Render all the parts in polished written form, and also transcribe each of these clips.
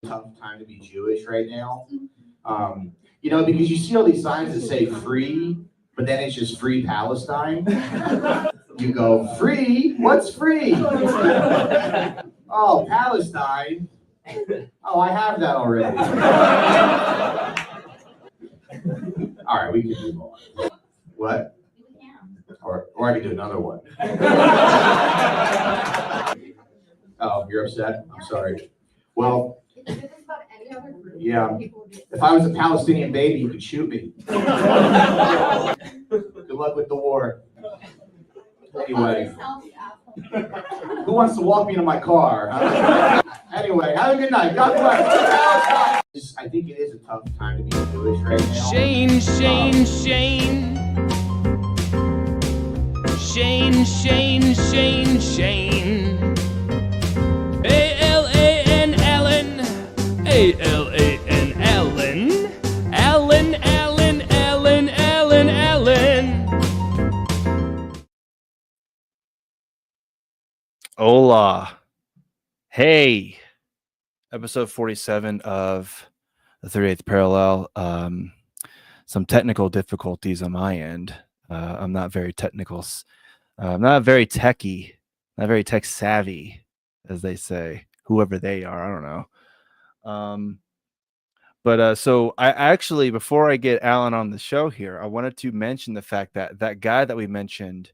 Tough time to be Jewish right now. Because you see all these signs that say free, but then it's just free Palestine. You go, free? What's free? Oh, Palestine. Oh, I have that already. All right, we can move on. What? Or I can do another one. Oh, you're upset? I'm sorry. Well, yeah. If I was a Palestinian baby, you could shoot me. Good luck with the war. Anyway. Who wants to walk me to my car? Huh? Anyway, have a good night. God bless. I think it is a tough time to be Jewish right now. Shane. Hola. Hey. Episode 47 of the 38th Parallel. Some technical difficulties on my end. I'm not very technical. I'm not very techie. Not very tech savvy, as they say. Whoever they are, I don't know. So I actually, before I get Alan on the show here, I wanted to mention the fact that that guy that we mentioned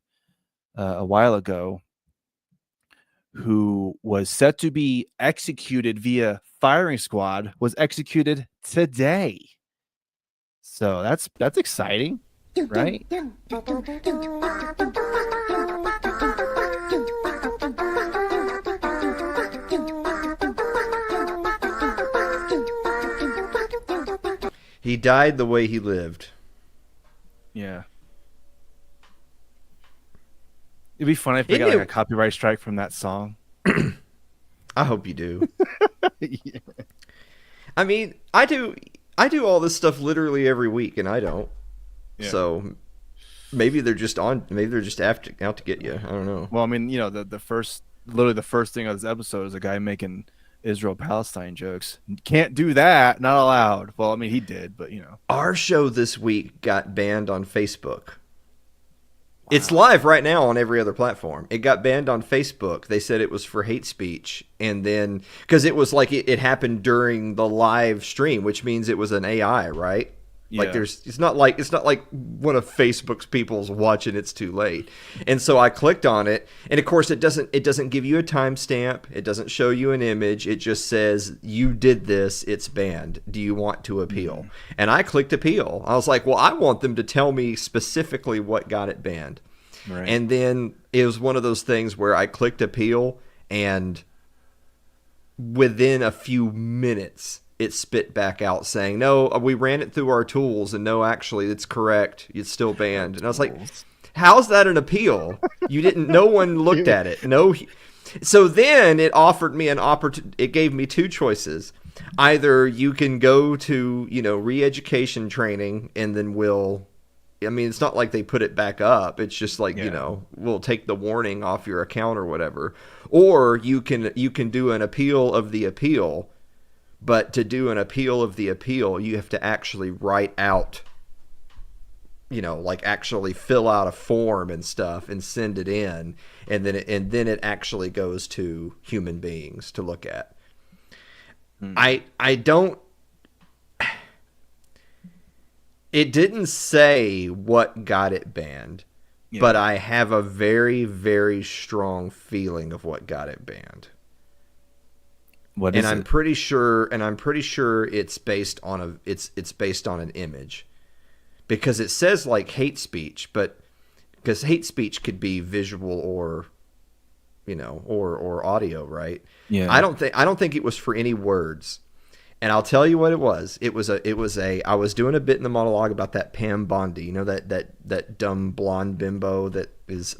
a while ago, who was set to be executed via firing squad, was executed today. So that's exciting, right? He died the way he lived. Yeah. It'd be funny if they got like a copyright strike from that song. I hope you do. Yeah. I mean, I do all this stuff literally every week, and I don't. Yeah. So maybe they're just out to get you. I don't know. Well, I mean, the first thing of this episode is a guy making Israel-Palestine jokes. Can't do that. Not allowed. Well, I mean, he did, but Our show this week got banned on Facebook. Wow. It's live right now on every other platform. It got banned on Facebook. They said it was for hate speech, and then because it was like it happened during the live stream, which means it was an AI, right? Yeah. Like it's not like one of Facebook's people's watching. It's too late, and so I clicked on it, and of course it doesn't give you a timestamp. It doesn't show you an image. It just says you did this. It's banned. Do you want to appeal? Mm-hmm. And I clicked appeal. I was like, well, I want them to tell me specifically what got it banned. Right. And then it was one of those things where I clicked appeal, and within a few minutes, it spit back out saying, no, we ran it through our tools, and no, actually, it's correct. It's still banned. And I was like, how's that an appeal? No one looked at it. No. So then it offered me an opportunity. It gave me two choices. Either you can go to, re-education training, and then it's not like they put it back up. It's just like, we'll take the warning off your account or whatever. Or you can do an appeal of the appeal. But to do an appeal of the appeal, you have to actually write out, actually fill out a form and stuff and send it in. And then it actually goes to human beings to look at. I don't... It didn't say what got it banned, but I have a very, very strong feeling of what got it banned. What is and it? I'm pretty sure it's based on it's based on an image, because it says like hate speech, but because hate speech could be visual or or audio, right? Yeah. I don't think it was for any words. And I'll tell you what it was. I was doing a bit in the monologue about that Pam Bondi, that dumb blonde bimbo that is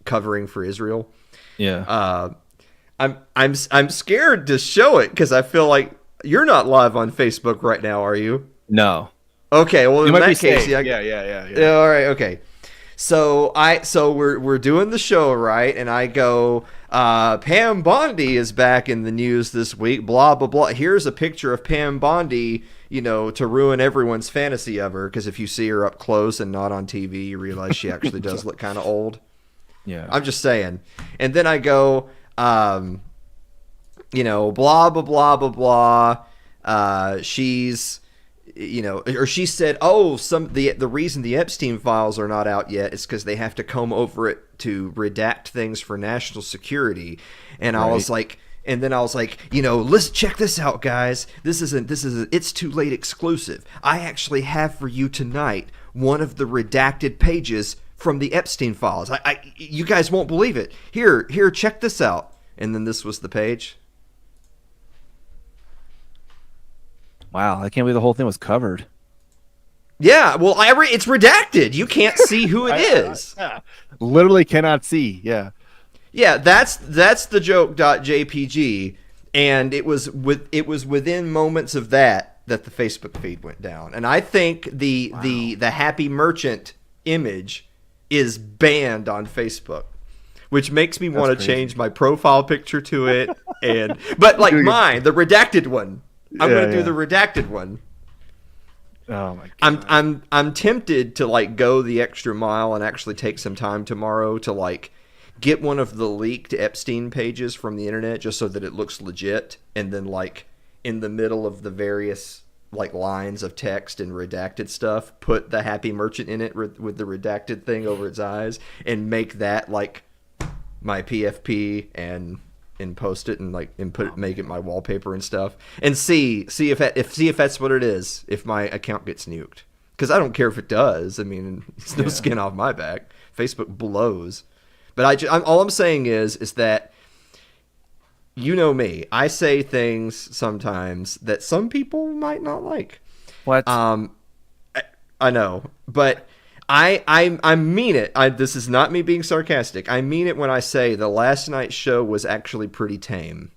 covering for Israel. Yeah. I'm scared to show it because I feel like you're not live on Facebook right now, are you? No. Okay, well in that case, yeah. All right, okay. So we're doing the show, right? And I go, Pam Bondi is back in the news this week, blah, blah, blah. Here's a picture of Pam Bondi, to ruin everyone's fantasy of her, because if you see her up close and not on TV, you realize she actually does look kind of old. Yeah. I'm just saying. And then I go, blah, blah, blah, blah, blah. She's... or she said, the reason the Epstein files are not out yet is because they have to comb over it to redact things for national security. And I was like, listen, check this out, guys. This is It's Too Late exclusive. I actually have for you tonight one of the redacted pages from the Epstein files. You guys won't believe it. Here, check this out. And then this was the page. Wow, I can't believe the whole thing was covered. Yeah, well, it's redacted. You can't see who it is. Literally cannot see. Yeah. Yeah, that's the joke.jpg, and it was within moments of that the Facebook feed went down. And I think the Happy Merchant image is banned on Facebook, which makes me want to change my profile picture to it. But like mine, the redacted one. I'm going to do the redacted one. Oh my god. I'm tempted to like go the extra mile and actually take some time tomorrow to like get one of the leaked Epstein pages from the internet just so that it looks legit, and then like in the middle of the various like lines of text and redacted stuff, put the Happy Merchant in it with the redacted thing over its eyes, and make that like my PFP and post it and make it my wallpaper and stuff, and see if that's what it is, if my account gets nuked, because I don't care if it does. I mean, it's no skin off my back. Facebook blows. But all I'm saying is that, you know me, I say things sometimes that some people might not like. What? I know, but I mean it. This is not me being sarcastic. I mean it when I say the last night's show was actually pretty tame.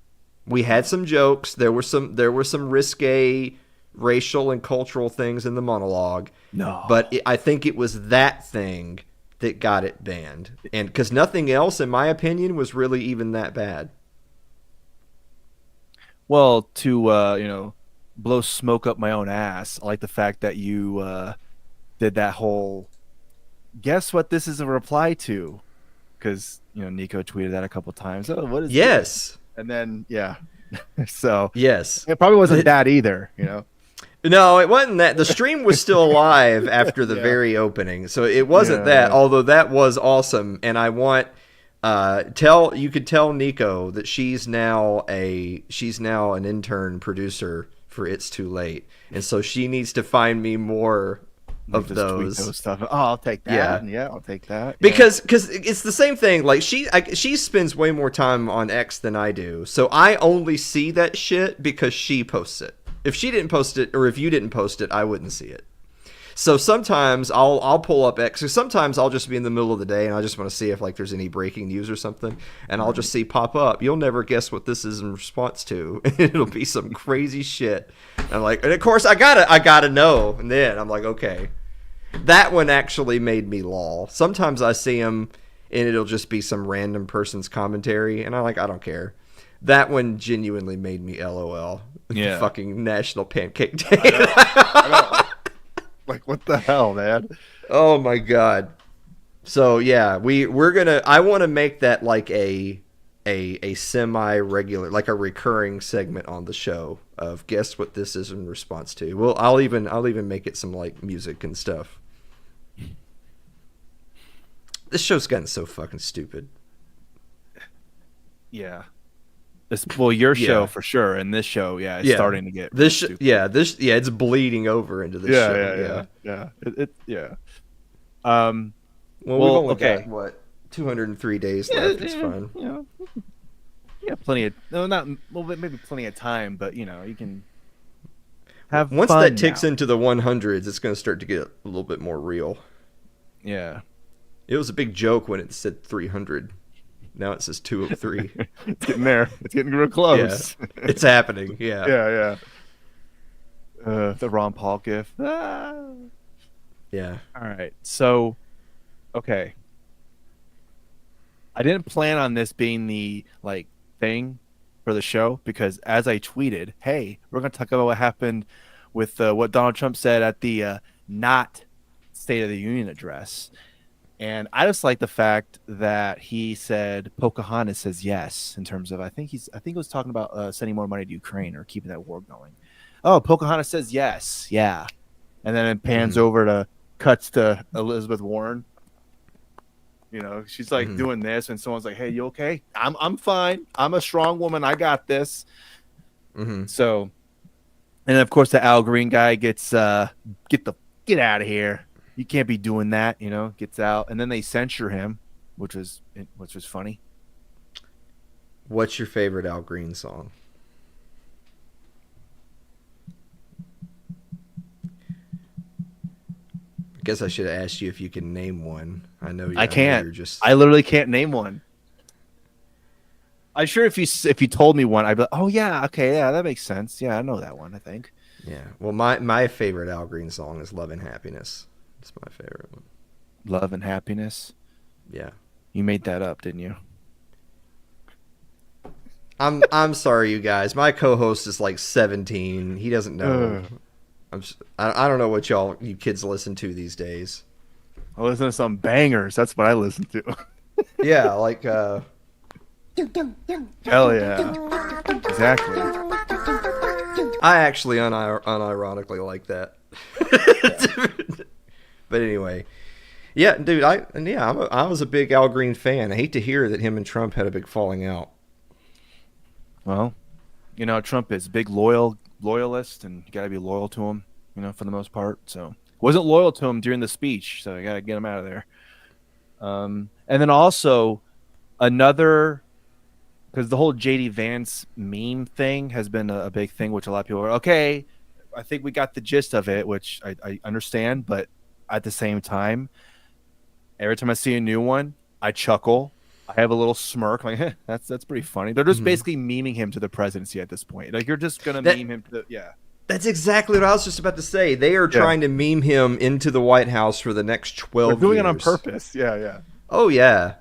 We had some jokes. There were some risque racial and cultural things in the monologue. No. But I think it was that thing that got it banned. And because nothing else, in my opinion, was really even that bad. Well, to blow smoke up my own ass, I like the fact that you did that whole guess what this is a reply to, because Nico tweeted that a couple times. Oh, what is this? And then so yes, it probably wasn't that either. No, it wasn't that. The stream was still alive after the very opening, so it wasn't that. Although that was awesome, and I want you could tell Nico that she's now an intern producer for It's Too Late, and so she needs to find me more of those stuff. Oh, I'll take that. Yeah, I'll take that. Because it's the same thing. Like she spends way more time on X than I do, so I only see that shit because she posts it. If she didn't post it, or if you didn't post it, I wouldn't see it. So sometimes I'll pull up X, or sometimes I'll just be in the middle of the day and I just want to see if like there's any breaking news or something, and I'll just see pop up, "You'll never guess what this is in response to," and it'll be some crazy shit. And I'm like, and of course I gotta know, and then I'm like, okay. That one actually made me lol. Sometimes I see them and it'll just be some random person's commentary, and I don't care. That one genuinely made me LOL. Yeah. The fucking National Pancake Day. I know. Like, what the hell, man? Oh my god. So yeah, I want to make that like a semi-regular, like a recurring segment on the show of guess what this is in response to. Well, I'll even make it some like music and stuff. This show's gotten so fucking stupid. Yeah. Your show for sure, and this show, it's starting to get this. Stupid. It's bleeding over into this show. Yeah. Well, we've only got what 203 days left. It's fine. Plenty of maybe plenty of time, but you can have once fun that ticks now. into the 100s, it's going to start to get a little bit more real. Yeah. It was a big joke when it said 300. Now it says 203. It's getting there. It's getting real close. Yeah. It's happening. Yeah. The Ron Paul gif. Ah. Yeah. All right. So, okay. I didn't plan on this being the like thing for the show because as I tweeted, hey, we're going to talk about what happened with what Donald Trump said at the not State of the Union address. And I just like the fact that he said Pocahontas says yes in terms of I think it was talking about sending more money to Ukraine or keeping that war going. Oh, Pocahontas says yes, yeah, and then it pans over to cuts to Elizabeth Warren. You know, she's like doing this, and someone's like, "Hey, you okay? I'm fine. I'm a strong woman. I got this." So, and then of course the Al Green guy gets get out of here. You can't be doing that, you know, gets out. And then they censure him, which was funny. What's your favorite Al Green song? I guess I should have asked you if you can name one. I know I can't. You're just... I literally can't name one. I'm sure if you told me one, I'd be like, oh yeah, okay, yeah, that makes sense. Yeah, I know that one, I think. Yeah. Well, my favorite Al Green song is Love and Happiness. It's my favorite one. Love and Happiness? Yeah. You made that up, didn't you? I'm sorry, you guys. My co-host is like 17. He doesn't know. I don't know what you kids listen to these days. I listen to some bangers. That's what I listen to. Yeah, like hell yeah. Exactly. I actually unironically like that. But anyway, yeah, dude, I was a big Al Green fan. I hate to hear that him and Trump had a big falling out. Well, you know, Trump is a big loyalist, and you got to be loyal to him, you know, for the most part. So wasn't loyal to him during the speech, so you got to get him out of there. And then also another, because the whole JD Vance meme thing has been a big thing, which a lot of people are, okay, I think we got the gist of it, which I understand, but at the same time, every time I see a new one, I chuckle. I have a little smirk, like, that's pretty funny. They're just basically memeing him to the presidency at this point. Like, you're just gonna meme him to That's exactly what I was just about to say. They are trying to meme him into the White House for the next 12 years. They're doing it on purpose. Yeah. Oh yeah.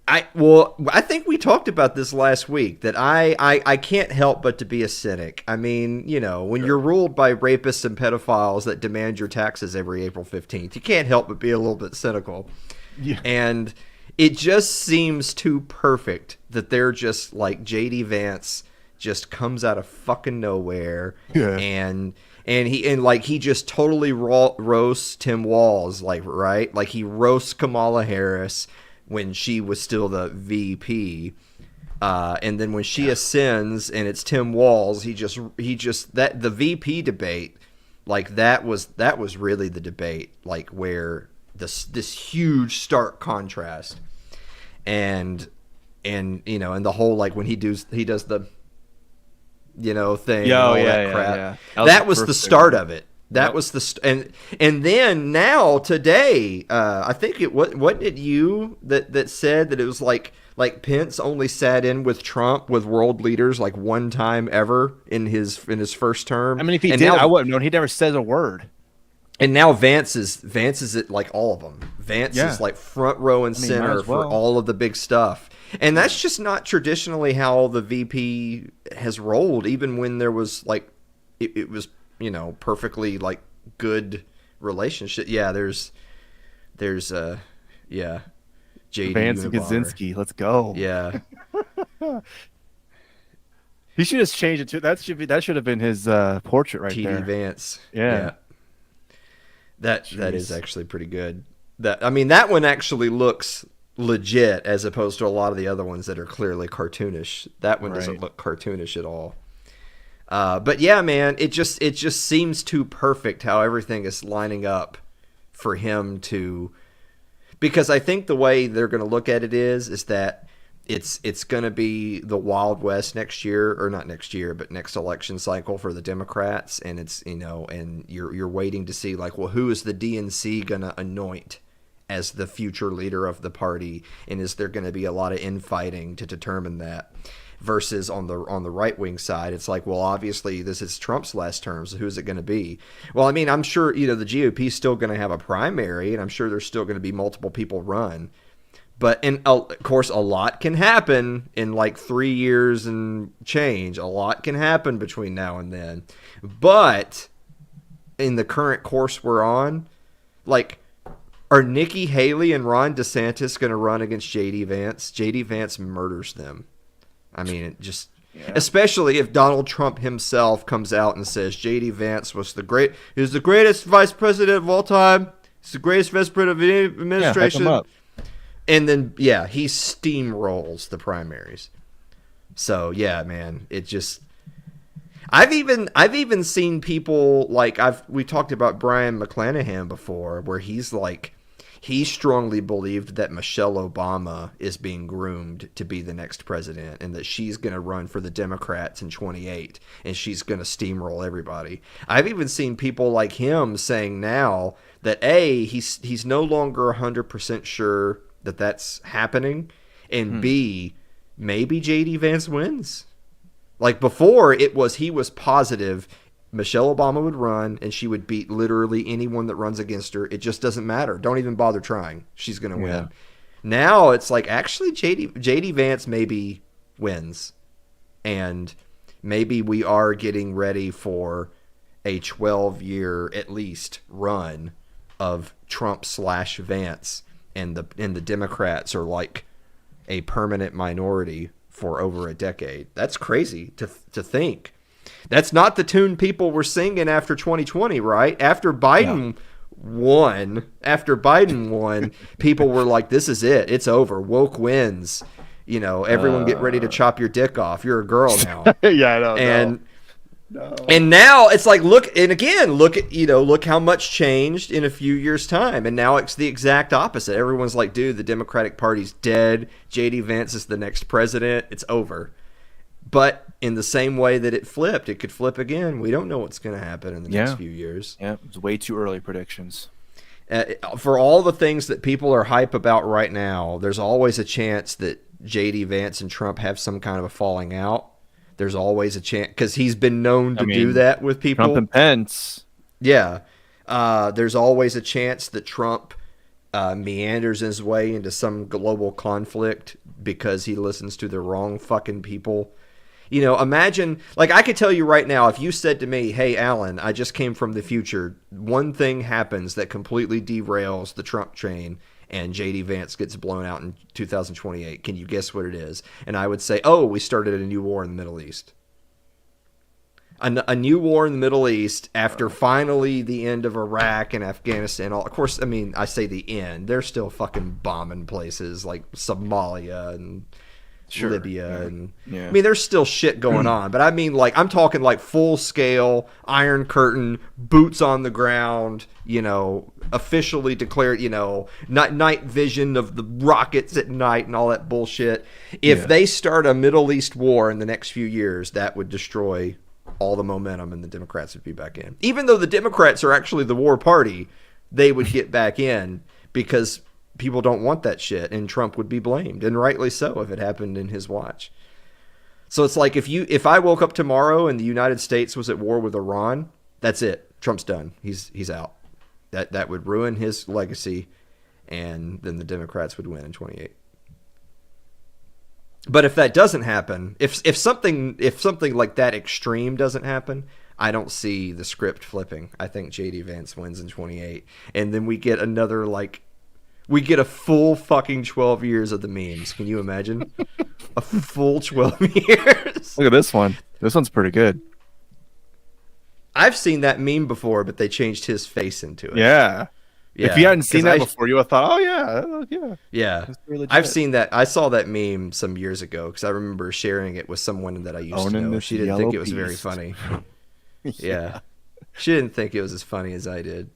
I think we talked about this last week that I can't help but to be a cynic. I mean, you know, when you're ruled by rapists and pedophiles that demand your taxes every April 15th, you can't help but be a little bit cynical. Yeah. And it just seems too perfect that they're just like JD Vance just comes out of fucking nowhere. Yeah. And he just totally roasts Tim Walz, like, right? Like he roasts Kamala Harris when she was still the VP, and then when she ascends and it's Tim Walz, he just that the VP debate, like that was really the debate, like where this huge stark contrast, and you know, and the whole like when he does the you know thing, that crap. That was the start of it. That was the and then now today, I think wasn't it you that said that it was like Pence only sat in with Trump with world leaders like one time ever in his first term. I mean, if he did, I wouldn't know. He never says a word. And now Vance is at like all of them. Vance is like front row and center for all of the big stuff. And that's just not traditionally how the VP has rolled, even when there was like it was, you know, perfectly like good relationship. Yeah, there's JD Vance and Kaczynski. Let's go. Yeah. He should have changed it to that should have been his portrait right there. TD Vance. Yeah. That is actually pretty good. That one actually looks legit as opposed to a lot of the other ones that are clearly cartoonish. That one doesn't look cartoonish at all. But yeah, man, it just seems too perfect how everything is lining up for him to, because I think the way they're going to look at it is that it's going to be the Wild West next year, or not next year, but next election cycle for the Democrats, and it's, you know, and you're waiting to see like, well, who is the DNC going to anoint as the future leader of the party, and is there going to be a lot of infighting to determine that? Versus on the right wing side, it's like, well, obviously this is Trump's last term, so who's it going to be? Well, I mean, I'm sure, you know, the GOP is still going to have a primary, and I'm sure there's still going to be multiple people run. Of course, a lot can happen in like 3 years and change. A lot can happen between now and then. But in the current course we're on, like, are Nikki Haley and Ron DeSantis going to run against J.D. Vance? J.D. Vance murders them. I mean, it just... Yeah. Especially if Donald Trump himself comes out and says J.D. Vance was the greatest vice president of all time. He's the greatest vice president of any administration. Yeah, and then, yeah, he steamrolls the primaries. So, yeah, man, it just... I've even seen people, like, we talked about Brian McClanahan before, where he's like, he strongly believed that Michelle Obama is being groomed to be the next president and that she's going to run for the Democrats in 28 and she's going to steamroll everybody. I've even seen people like him saying now that A, he's no longer 100% sure that that's happening, and B, maybe J.D. Vance wins. Like before, he was positive Michelle Obama would run and she would beat literally anyone that runs against her. It just doesn't matter. Don't even bother trying. She's going to win. Now it's like, actually, J.D. Vance maybe wins. And maybe we are getting ready for a 12-year, at least, run of Trump/Vance. And the Democrats are like a permanent minority for over a decade. That's crazy to think. That's not the tune people were singing after 2020, right? After Biden won, people were like, this is it. It's over. Woke wins. You know, everyone get ready to chop your dick off. You're a girl now. Yeah, I know. And now it's like, look how much changed in a few years' time. And now it's the exact opposite. Everyone's like, dude, the Democratic Party's dead. J.D. Vance is the next president. It's over. But in the same way that it flipped, it could flip again. We don't know what's going to happen in the next few years. Yeah, it's way too early predictions. For all the things that people are hype about right now, there's always a chance that J.D. Vance and Trump have some kind of a falling out. There's always a chance, because he's been known to do that with people. Trump and Pence. Yeah. There's always a chance that Trump meanders his way into some global conflict because he listens to the wrong fucking people. You know, imagine, like, I could tell you right now, if you said to me, hey, Alan, I just came from the future, one thing happens that completely derails the Trump train and J.D. Vance gets blown out in 2028. Can you guess what it is? And I would say, oh, we started a new war in the Middle East. A new war in the Middle East after finally the end of Iraq and Afghanistan. Of course, I mean, I say the end. They're still fucking bombing places like Somalia and Libya. And I mean, there's still shit going on. But I mean, like, I'm talking like full scale, Iron Curtain, boots on the ground, you know, officially declared, you know, night vision of the rockets at night and all that bullshit. If they start a Middle East war in the next few years, that would destroy all the momentum and the Democrats would be back in. Even though the Democrats are actually the war party, they would get back in because people don't want that shit, and Trump would be blamed, and rightly so if it happened in his watch. So it's like if I woke up tomorrow and the United States was at war with Iran, that's it. Trump's done. He's out. That would ruin his legacy, and then the Democrats would win in 28. But if that doesn't happen, if something like that extreme doesn't happen, I don't see the script flipping. I think J.D. Vance wins in 28, and then we get another a full fucking 12 years of the memes. Can you imagine? A full 12 years. Look at this one. This one's pretty good. I've seen that meme before, but they changed his face into it. Yeah. If you hadn't seen that before, you would have thought, oh, yeah. Yeah. I've seen that. I saw that meme some years ago because I remember sharing it with someone that I used to know. She didn't think it was very funny. Yeah. She didn't think it was as funny as I did.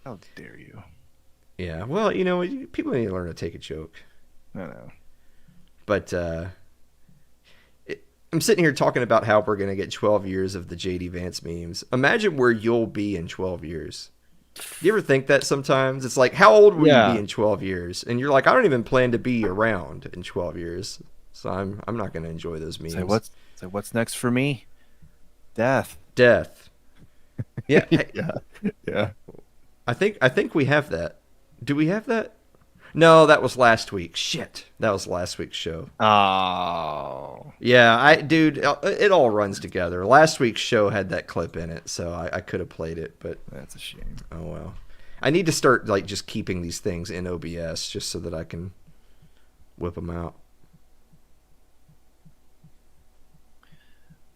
How dare you? Yeah. Well, you know, people need to learn to take a joke. I know. But I'm sitting here talking about how we're going to get 12 years of the J.D. Vance memes. Imagine where you'll be in 12 years. Do you ever think that sometimes? It's like, how old will you be in 12 years? And you're like, I don't even plan to be around in 12 years. So I'm not going to enjoy those memes. So what's next for me? Death. Yeah. Yeah. I think we have that. Do we have that? No, that was last week. Shit, that was last week's show. Oh. Yeah, dude, it all runs together. Last week's show had that clip in it, so I could have played it, but That's a shame. oh well. I need to start like just keeping these things in OBS just so that I can whip them out.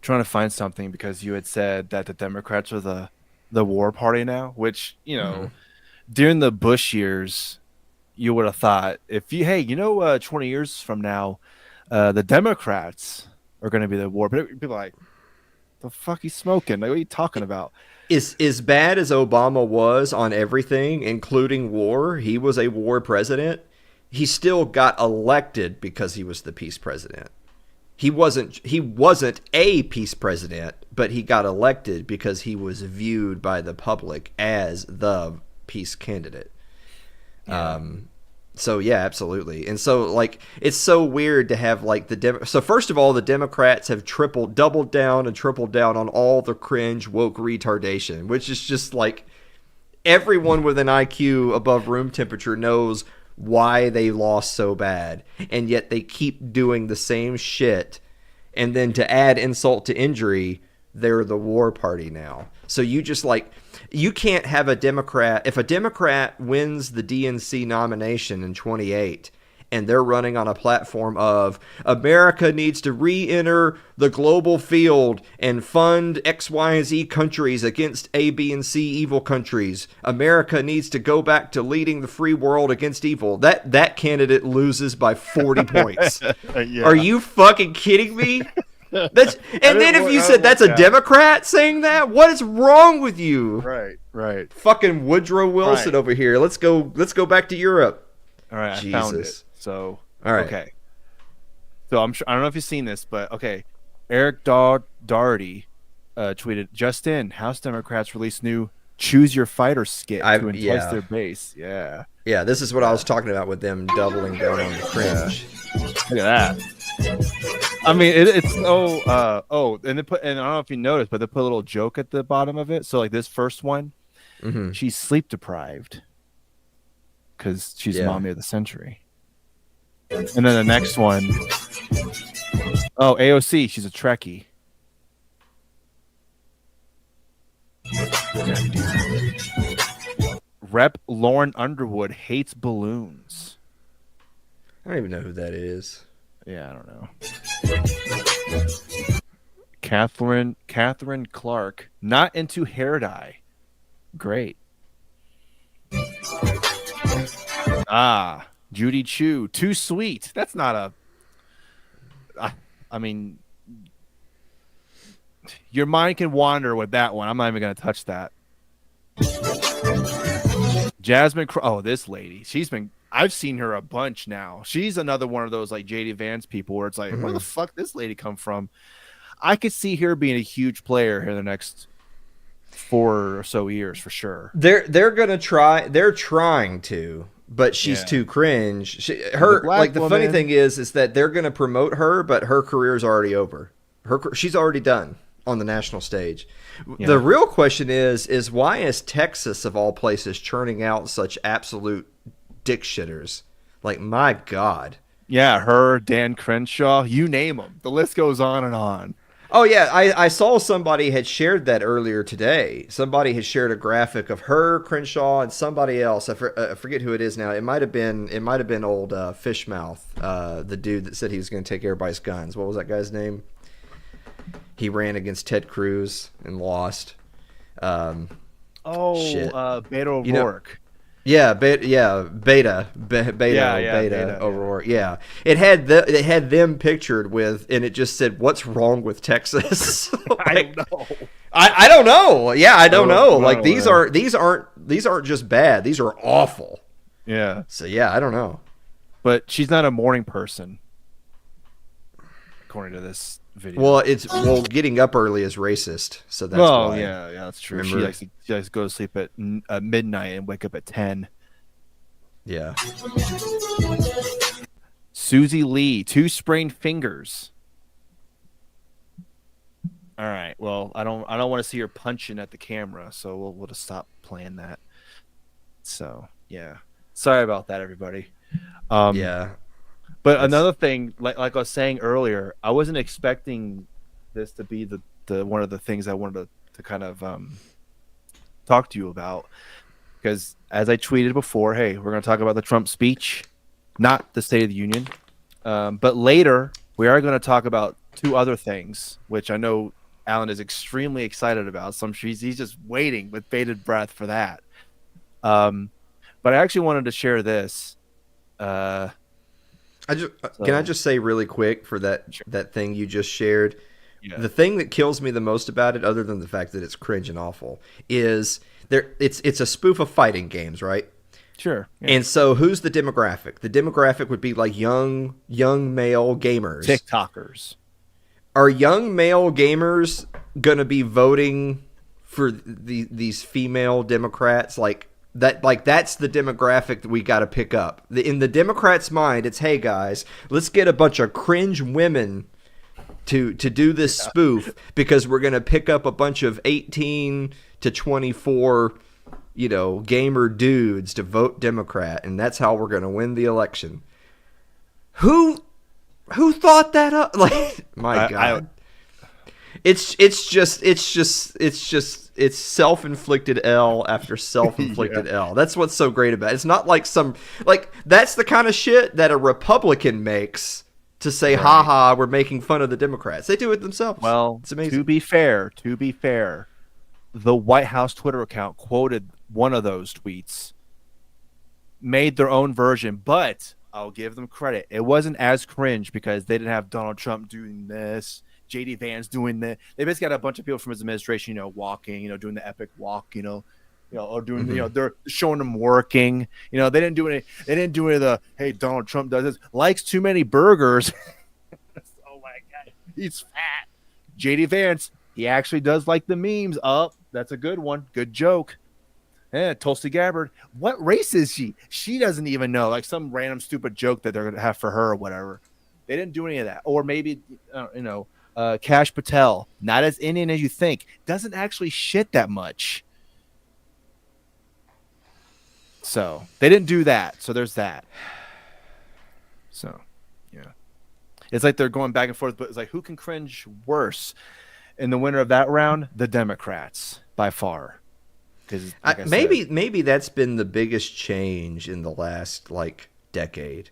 Trying to find something because you had said that the Democrats are the war party now, which, during the Bush years, you would have thought if you, 20 years from now, the Democrats are going to be the war. But people are like, the fuck you smoking? Like, what are you talking about? As bad as Obama was on everything, including war, he was a war president. He still got elected because he was the peace president. He wasn't a peace president, but he got elected because he was viewed by the public as the peace candidate. Yeah. So yeah, absolutely. And so like it's so weird to have like so first of all, the Democrats have doubled down and tripled down on all the cringe woke retardation, which is just like everyone with an IQ above room temperature knows why they lost so bad, and yet they keep doing the same shit. And then to add insult to injury, they're the war party now. So you can't have a Democrat. If a Democrat wins the DNC nomination in 2028 and they're running on a platform of America needs to re-enter the global field and fund X, Y, and Z countries against A, B, and C evil countries. America needs to go back to leading the free world against evil. That candidate loses by 40 points. Yeah. Are you fucking kidding me? And then if you said that's a Democrat saying that, what is wrong with you? Right. Fucking Woodrow Wilson over here. Let's go back to Europe. All right, Jesus. I found it. So, all right. Okay. So I don't know if you've seen this, but okay. Eric Doherty tweeted, just in, House Democrats release new Choose Your Fighter skit to entice their base. Yeah. Yeah, this is what I was talking about with them doubling down on the cringe. Look at that. I mean, it's and I don't know if you noticed, but they put a little joke at the bottom of it. So like this first one, she's sleep deprived because she's mommy of the century. And then the next one, AOC, she's a Trekkie. Rep Lauren Underwood hates balloons. I don't even know who that is. Yeah, I don't know. Catherine Clark, not into hair dye. Great. Judy Chu, too sweet. That's not I mean, your mind can wander with that one. I'm not even going to touch that. Jasmine, this lady. I've seen her a bunch now. She's another one of those like JD Vance people where it's like, where the fuck this lady come from? I could see her being a huge player here in the next 4 or so years for sure. They're gonna try. They're trying to, but she's too cringe. The funny thing is that they're gonna promote her, but her career's already over. She's already done on the national stage. Yeah. The real question is why is Texas of all places churning out such absolute dick shitters? Like, my God. Yeah, her, Dan Crenshaw, you name them. The list goes on and on. Oh, yeah, I saw somebody had shared that earlier today. Somebody had shared a graphic of her, Crenshaw, and somebody else. I forget who it is now. It might have been old Fishmouth, the dude that said he was going to take everybody's guns. What was that guy's name? He ran against Ted Cruz and lost. Beto O'Rourke. Beta O'Rourke. Yeah, it had them pictured with, and it just said, "What's wrong with Texas?" I don't know. I don't know. Yeah, I don't know. Like these aren't just bad. These are awful. Yeah. So yeah, I don't know. But she's not a morning person, according to this video. Well, getting up early is racist. So that's why. Yeah, that's true. She likes to go to sleep at midnight and wake up at 10. Yeah. Susie Lee, 2 sprained fingers. All right. Well, I don't want to see her punching at the camera, so we'll just stop playing that. So yeah. Sorry about that, everybody. Yeah. But another thing, like I was saying earlier, I wasn't expecting this to be the one of the things I wanted to kind of talk to you about, because as I tweeted before, hey, we're going to talk about the Trump speech, not the State of the Union. But later, we are going to talk about two other things, which I know Alan is extremely excited about. So he's just waiting with bated breath for that. But I actually wanted to share this. Can I just say really quick for that thing you just shared? Yeah. The thing that kills me the most about it, other than the fact that it's cringe and awful, is it's a spoof of fighting games, right? Sure. Yeah. And so who's the demographic? The demographic would be like young male gamers. TikTokers. Are young male gamers going to be voting for these female Democrats? Like that's the demographic that we got to pick up. In the Democrats' mind, it's, hey guys, let's get a bunch of cringe women to do this spoof because we're going to pick up a bunch of 18 to 24, gamer dudes to vote Democrat, and that's how we're going to win the election. Who thought that up? Like, my God. It's self-inflicted L after self-inflicted L. That's what's so great about it. It's not like that's the kind of shit that a Republican makes to say, right, haha, we're making fun of the Democrats. They do it themselves. Well, it's amazing. To be fair, the White House Twitter account quoted one of those tweets, made their own version, but I'll give them credit. It wasn't as cringe because they didn't have Donald Trump doing this, J.D. Vance doing that. They basically got a bunch of people from his administration, walking, doing the epic walk, or doing, they're showing them working. They didn't do any. They didn't do any of the, hey, Donald Trump does this, likes too many burgers. Oh my God, he's fat. J.D. Vance, he actually does like the memes. Oh, that's a good one. Good joke. Yeah, Tulsi Gabbard. What race is she? She doesn't even know. Like some random stupid joke that they're gonna have for her or whatever. They didn't do any of that. Or maybe, Kash Patel, not as Indian as you think, doesn't actually shit that much. So they didn't do that. So there's that. So, yeah. It's like they're going back and forth, but it's like, who can cringe worse? In the winner of that round, the Democrats, by far. Because maybe that's been the biggest change in the last, decade.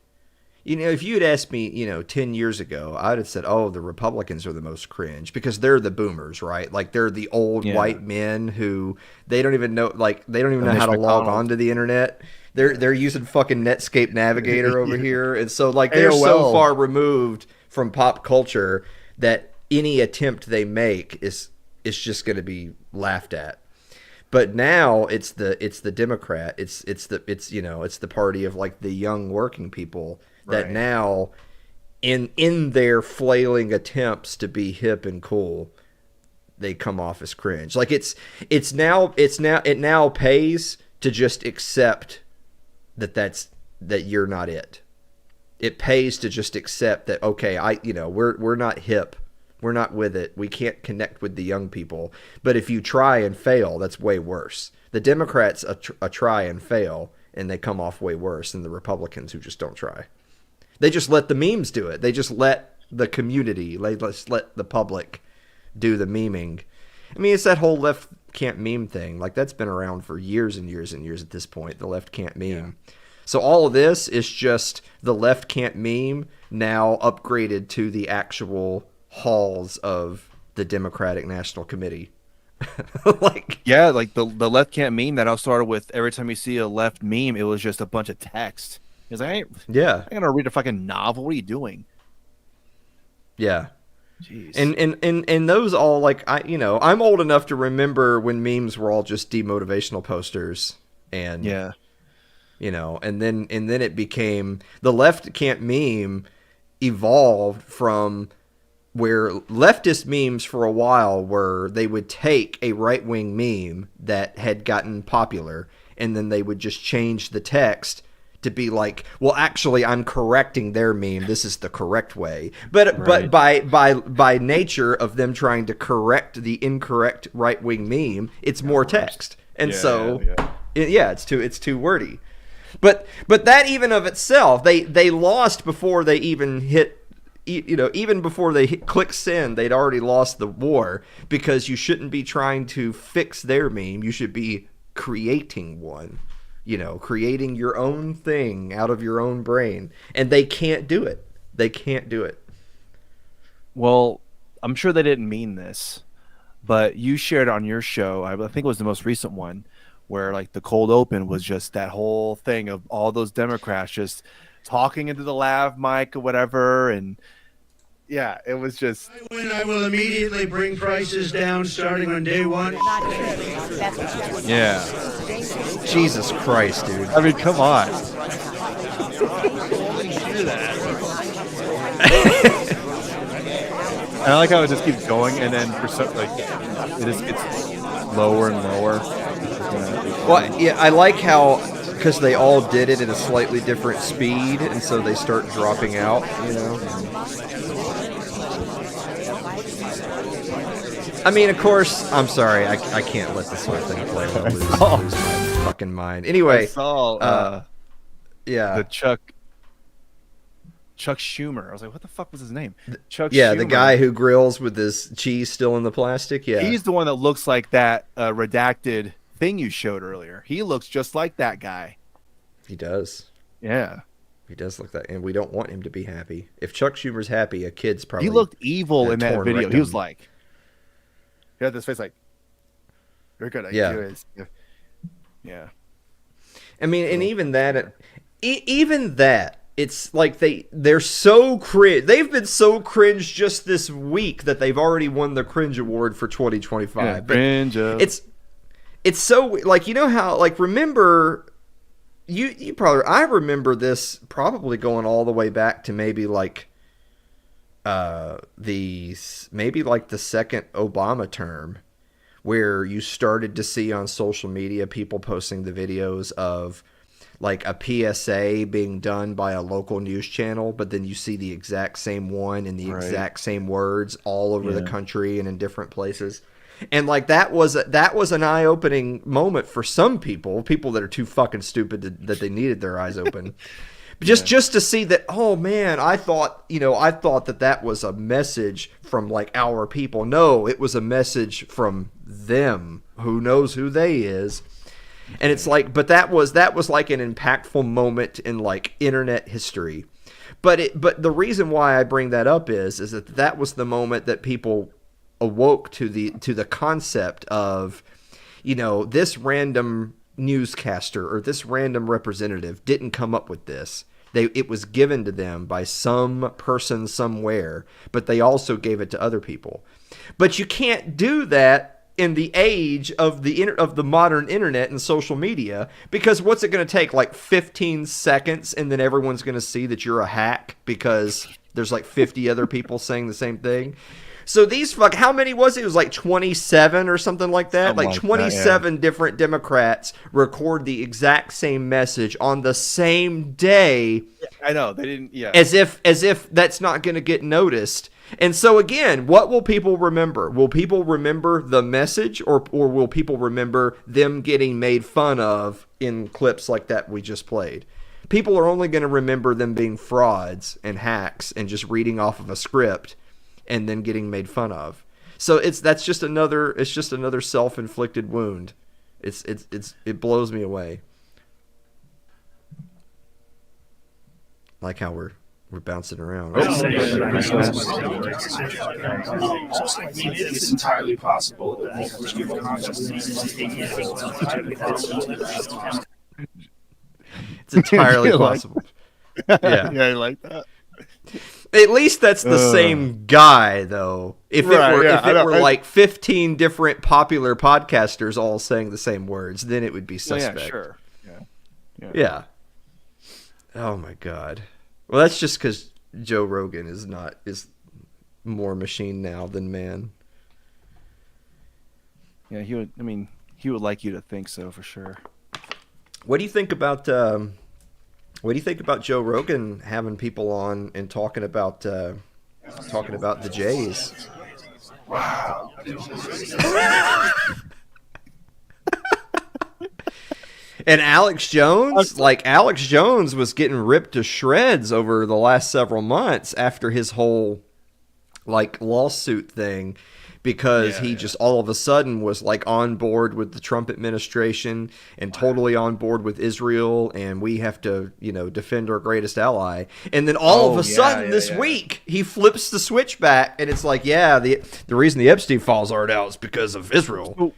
If you had asked me, 10 years ago, I'd have said, oh, the Republicans are the most cringe because they're the boomers, right? Like, they're the old white men who they don't even know, they don't even know how to log on to the internet. They're using fucking Netscape Navigator over here. And so, they're so far removed from pop culture that any attempt they make is just going to be laughed at. But now it's the Democrat. It's the party of the young working people that right now in their flailing attempts to be hip and cool, they come off as cringe. It now pays to just accept that you're not it. It pays to just accept that, okay, we're not hip. We're not with it. We can't connect with the young people. But if you try and fail, that's way worse. The Democrats a try and fail, and they come off way worse than the Republicans who just don't try. They just let the memes do it. They just let the community, let's let the public do the memeing. I mean, it's that whole left can't meme thing. That's been around for years and years and years at this point, the left can't meme. Yeah. So all of this is just the left can't meme now upgraded to the actual halls of the Democratic National Committee. The left can't meme that all started with every time you see a left meme, it was just a bunch of text. It's like, I'm gonna read a fucking novel. What are you doing? Yeah. Jeez. And those all I'm old enough to remember when memes were all just demotivational posters and and then it became the left can't meme evolved from where leftist memes for a while were they would take a right-wing meme that had gotten popular and then they would just change the text to be like, well, actually, I'm correcting their meme. This is the correct way. But by nature of them trying to correct the incorrect right-wing meme, it's more text. And it's too wordy. But that even of itself, they lost before they even hit. Even before they click send, they'd already lost the war, because you shouldn't be trying to fix their meme. You should be creating one, creating your own thing out of your own brain. And they can't do it. They can't do it. Well, I'm sure they didn't mean this, but you shared on your show, I think it was the most recent one, where like the cold open was just that whole thing of all those Democrats just talking into the lav mic or whatever, and yeah, it was just. When I will immediately bring prices down starting on day one. Yeah. Jesus Christ, dude. I mean, come on. And I like how it just keeps going, and then for some, like, it just gets lower and lower. Well, yeah, I like how, because they all did it at a slightly different speed, and so they start dropping out, I mean, of course, I'm sorry, I can't let this whole thing play. I'll lose my fucking mind. Anyway, I saw yeah, the Chuck Schumer. I was like, what the fuck was his name? Chuck yeah, Schumer. the guy who grills with his cheese still in the plastic. Yeah, He's the one that looks like that redacted thing you showed earlier. He looks just like that guy. He does. Yeah. He does look that, and we don't want him to be happy. If Chuck Schumer's happy, a kid's probably. He looked evil had in that torn video. rectum. He was like, he had this face like, you're good. Yeah. I mean, and even that, it's like they're so cringe. They've been so cringe just this week that they've already won the cringe award for 2025. Yeah, cringe. It's so like, how, like, remember you probably, I remember this probably going all the way back to maybe like the second Obama term, where you started to see on social media people posting the videos of like a PSA being done by a local news channel, but then you see the exact same one in the exact same words all over the country and in different places. And like that was an eye-opening moment for some people that are too fucking stupid that they needed their eyes open. Just to see that, oh man, I thought that was a message from like our people. No, it was a message from them. Who knows who they is. And it's like, but that was like an impactful moment in like internet history. But the reason why I bring that up is that was the moment that people awoke to the concept of, this random newscaster or this random representative didn't come up with this. It was given to them by some person somewhere, but they also gave it to other people. But you can't do that in the age of the modern internet and social media, because what's it going to take, like 15 seconds, and then everyone's going to see that you're a hack because there's like 50 other people saying the same thing. So these how many was it? It was like 27 or something like that. Something like like 27 that, different Democrats record the exact same message on the same day. I know they didn't. Yeah. As if that's not going to get noticed. And so again, what will people remember? Will people remember the message, or will people remember them getting made fun of in clips like that we just played? People are only going to remember them being frauds and hacks and just reading off of a script and then getting made fun of. So it's just another self-inflicted wound. It blows me away. Like how we're bouncing around. It's entirely possible that it's entirely possible. Yeah, I like that. At least that's the same guy, though. If it were like 15 different popular podcasters all saying the same words, then it would be suspect. Yeah, sure. Yeah. Oh my God. Well, that's just because Joe Rogan is more machine now than man. Yeah, he would like you to think so, for sure. What do you think about Joe Rogan having people on and talking about the Jays? Wow. And Alex Jones, Alex Jones was getting ripped to shreds over the last several months after his whole lawsuit thing, because he just all of a sudden was on board with the Trump administration and totally on board with Israel, and we have to, defend our greatest ally. And then all of a sudden this week he flips the switch back, and it's the reason the Epstein files aren't out is because of Israel.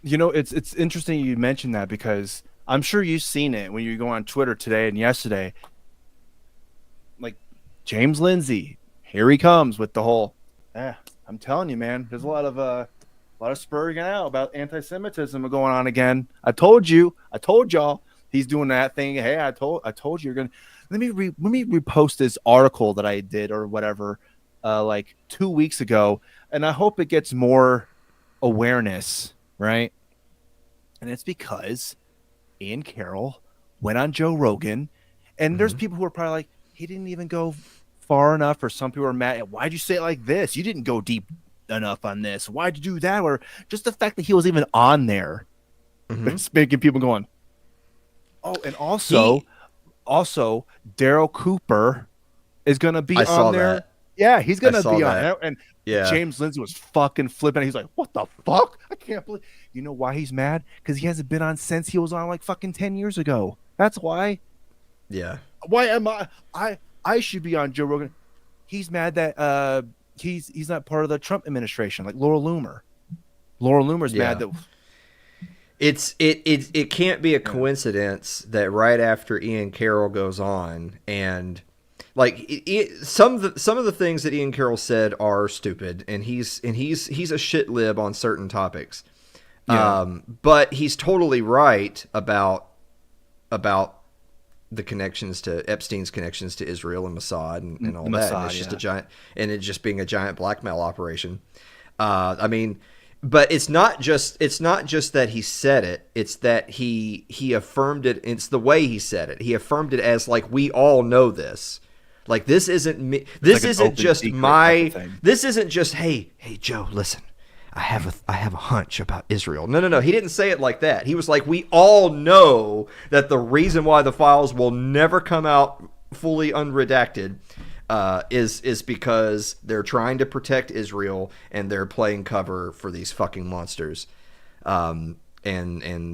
It's interesting you mentioned that, because I'm sure you've seen it when you go on Twitter today and yesterday. James Lindsay, here he comes with the whole, I'm telling you, man, there's a lot of spurring out about anti-Semitism going on again. I told y'all he's doing that thing. Hey, I told you you're gonna. Let me repost this article that I did or whatever, 2 weeks ago, and I hope it gets more awareness, right? And it's because Ian Carroll went on Joe Rogan, and there's people who are probably he didn't even go far enough, or some people are mad. Why'd you say it like this? You didn't go deep enough on this. Why'd you do that? Or just the fact that he was even on there, it's making people going, oh. And also Daryl Cooper is gonna be on there. That. Yeah, he's gonna be on there. And yeah. James Lindsay was fucking flipping. He's like, what the fuck? I can't believe. You know why he's mad? Because he hasn't been on since he was on fucking 10 years ago. That's why. Yeah. Why am I should be on Joe Rogan. He's mad that he's not part of the Trump administration, like Laura Loomer. Laura Loomer's mad that it can't be a coincidence that right after Ian Carroll goes on, and some of the things that Ian Carroll said are stupid, and he's a shit lib on certain topics. But he's totally right about the connections to Epstein's connections to Israel and Mossad and all that. And it's just it just being a giant blackmail operation. But it's not just that he said it. It's that he affirmed it. It's the way he said it. He affirmed it as we all know this. This isn't me. This isn't just this isn't just, hey Joe, listen. I have a hunch about Israel. No. He didn't say it like that. He was like, we all know that the reason why the files will never come out fully unredacted is because they're trying to protect Israel and they're playing cover for these fucking monsters. And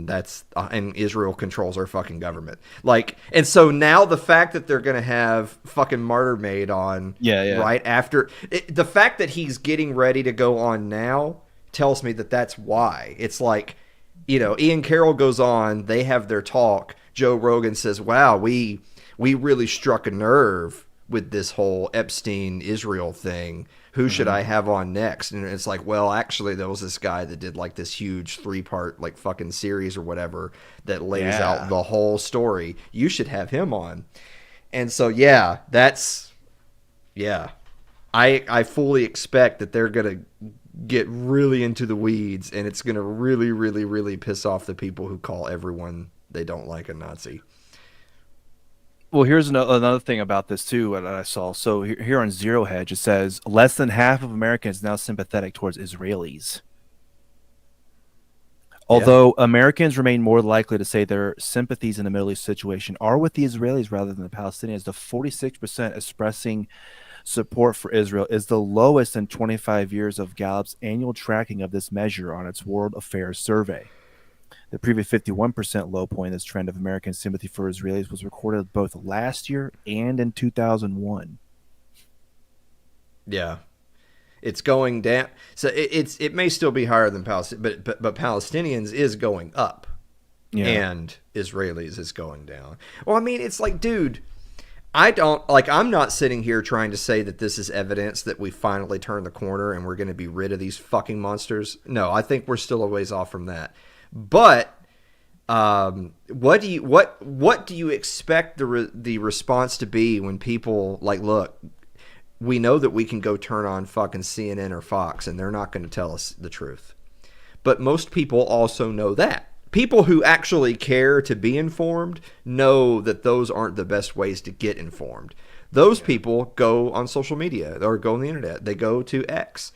that's and Israel controls our fucking government. And so now the fact that they're gonna have fucking Martyr Made on right after the fact that he's getting ready to go on now tells me that that's why. It's Ian Carroll goes on, they have their talk, Joe Rogan says, wow, we really struck a nerve with this whole Epstein Israel thing. Who should I have on next? And it's well, actually there was this guy that did this huge 3-part fucking series or whatever that lays out the whole story. You should have him on. And so I fully expect that they're gonna get really into the weeds, and it's gonna really, really, really piss off the people who call everyone they don't like a Nazi. Well, here's another thing about this too that I saw. So here on Zero Hedge, it says less than half of Americans now sympathetic towards Israelis. Although Americans remain more likely to say their sympathies in the Middle East situation are with the Israelis rather than the Palestinians, the 46% expressing support for Israel is the lowest in 25 years of Gallup's annual tracking of this measure on its World Affairs Survey. The previous 51% low point in this trend of American sympathy for Israelis was recorded both last year and in 2001. Yeah. It's going down. So it may still be higher than Palestinians, but Palestinians is going up, and Israelis is going down. Well, I mean, it's dude, I'm not sitting here trying to say that this is evidence that we finally turned the corner and we're going to be rid of these fucking monsters. No, I think we're still a ways off from that. But what do you expect the response to be when people look? We know that we can go turn on fucking CNN or Fox and they're not going to tell us the truth. But most people also know that. People who actually care to be informed know that those aren't the best ways to get informed. Those people go on social media or go on the internet. They go to X.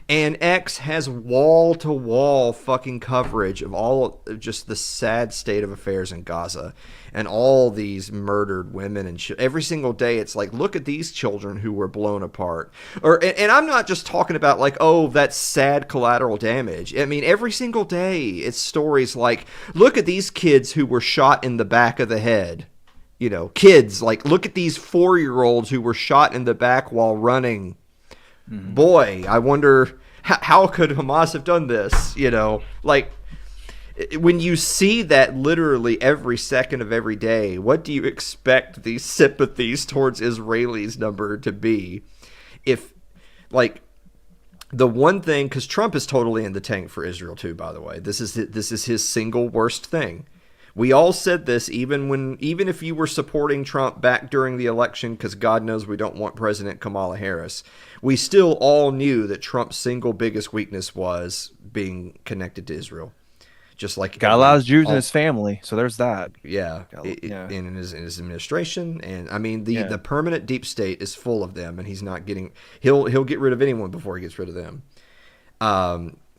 And X has wall-to-wall fucking coverage of all of just the sad state of affairs in Gaza and all these murdered women and every single day. It's like, look at these children who were blown apart. And I'm not just talking about like, oh, that's sad collateral damage. I mean, every single day it's stories like, look at these kids who were shot in the back of the head. You know, kids, like, look at these 4-year-olds who were shot in the back while running. Boy, I wonder how could Hamas have done this? You know, like, when you see that literally every second of every day, what do you expect these sympathies towards Israelis number to be? If, like, the one thing, because Trump is totally in the tank for Israel too, by the way. This is his single worst thing. We all said this even if you were supporting Trump back during the election, because God knows we don't want President Kamala Harris. We still all knew that Trump's single biggest weakness was being connected to Israel. Just like got a lot of Jews in his family, so there's that. Yeah, in his administration, and I mean the permanent deep state is full of them, and he's not getting. He'll get rid of anyone before he gets rid of them.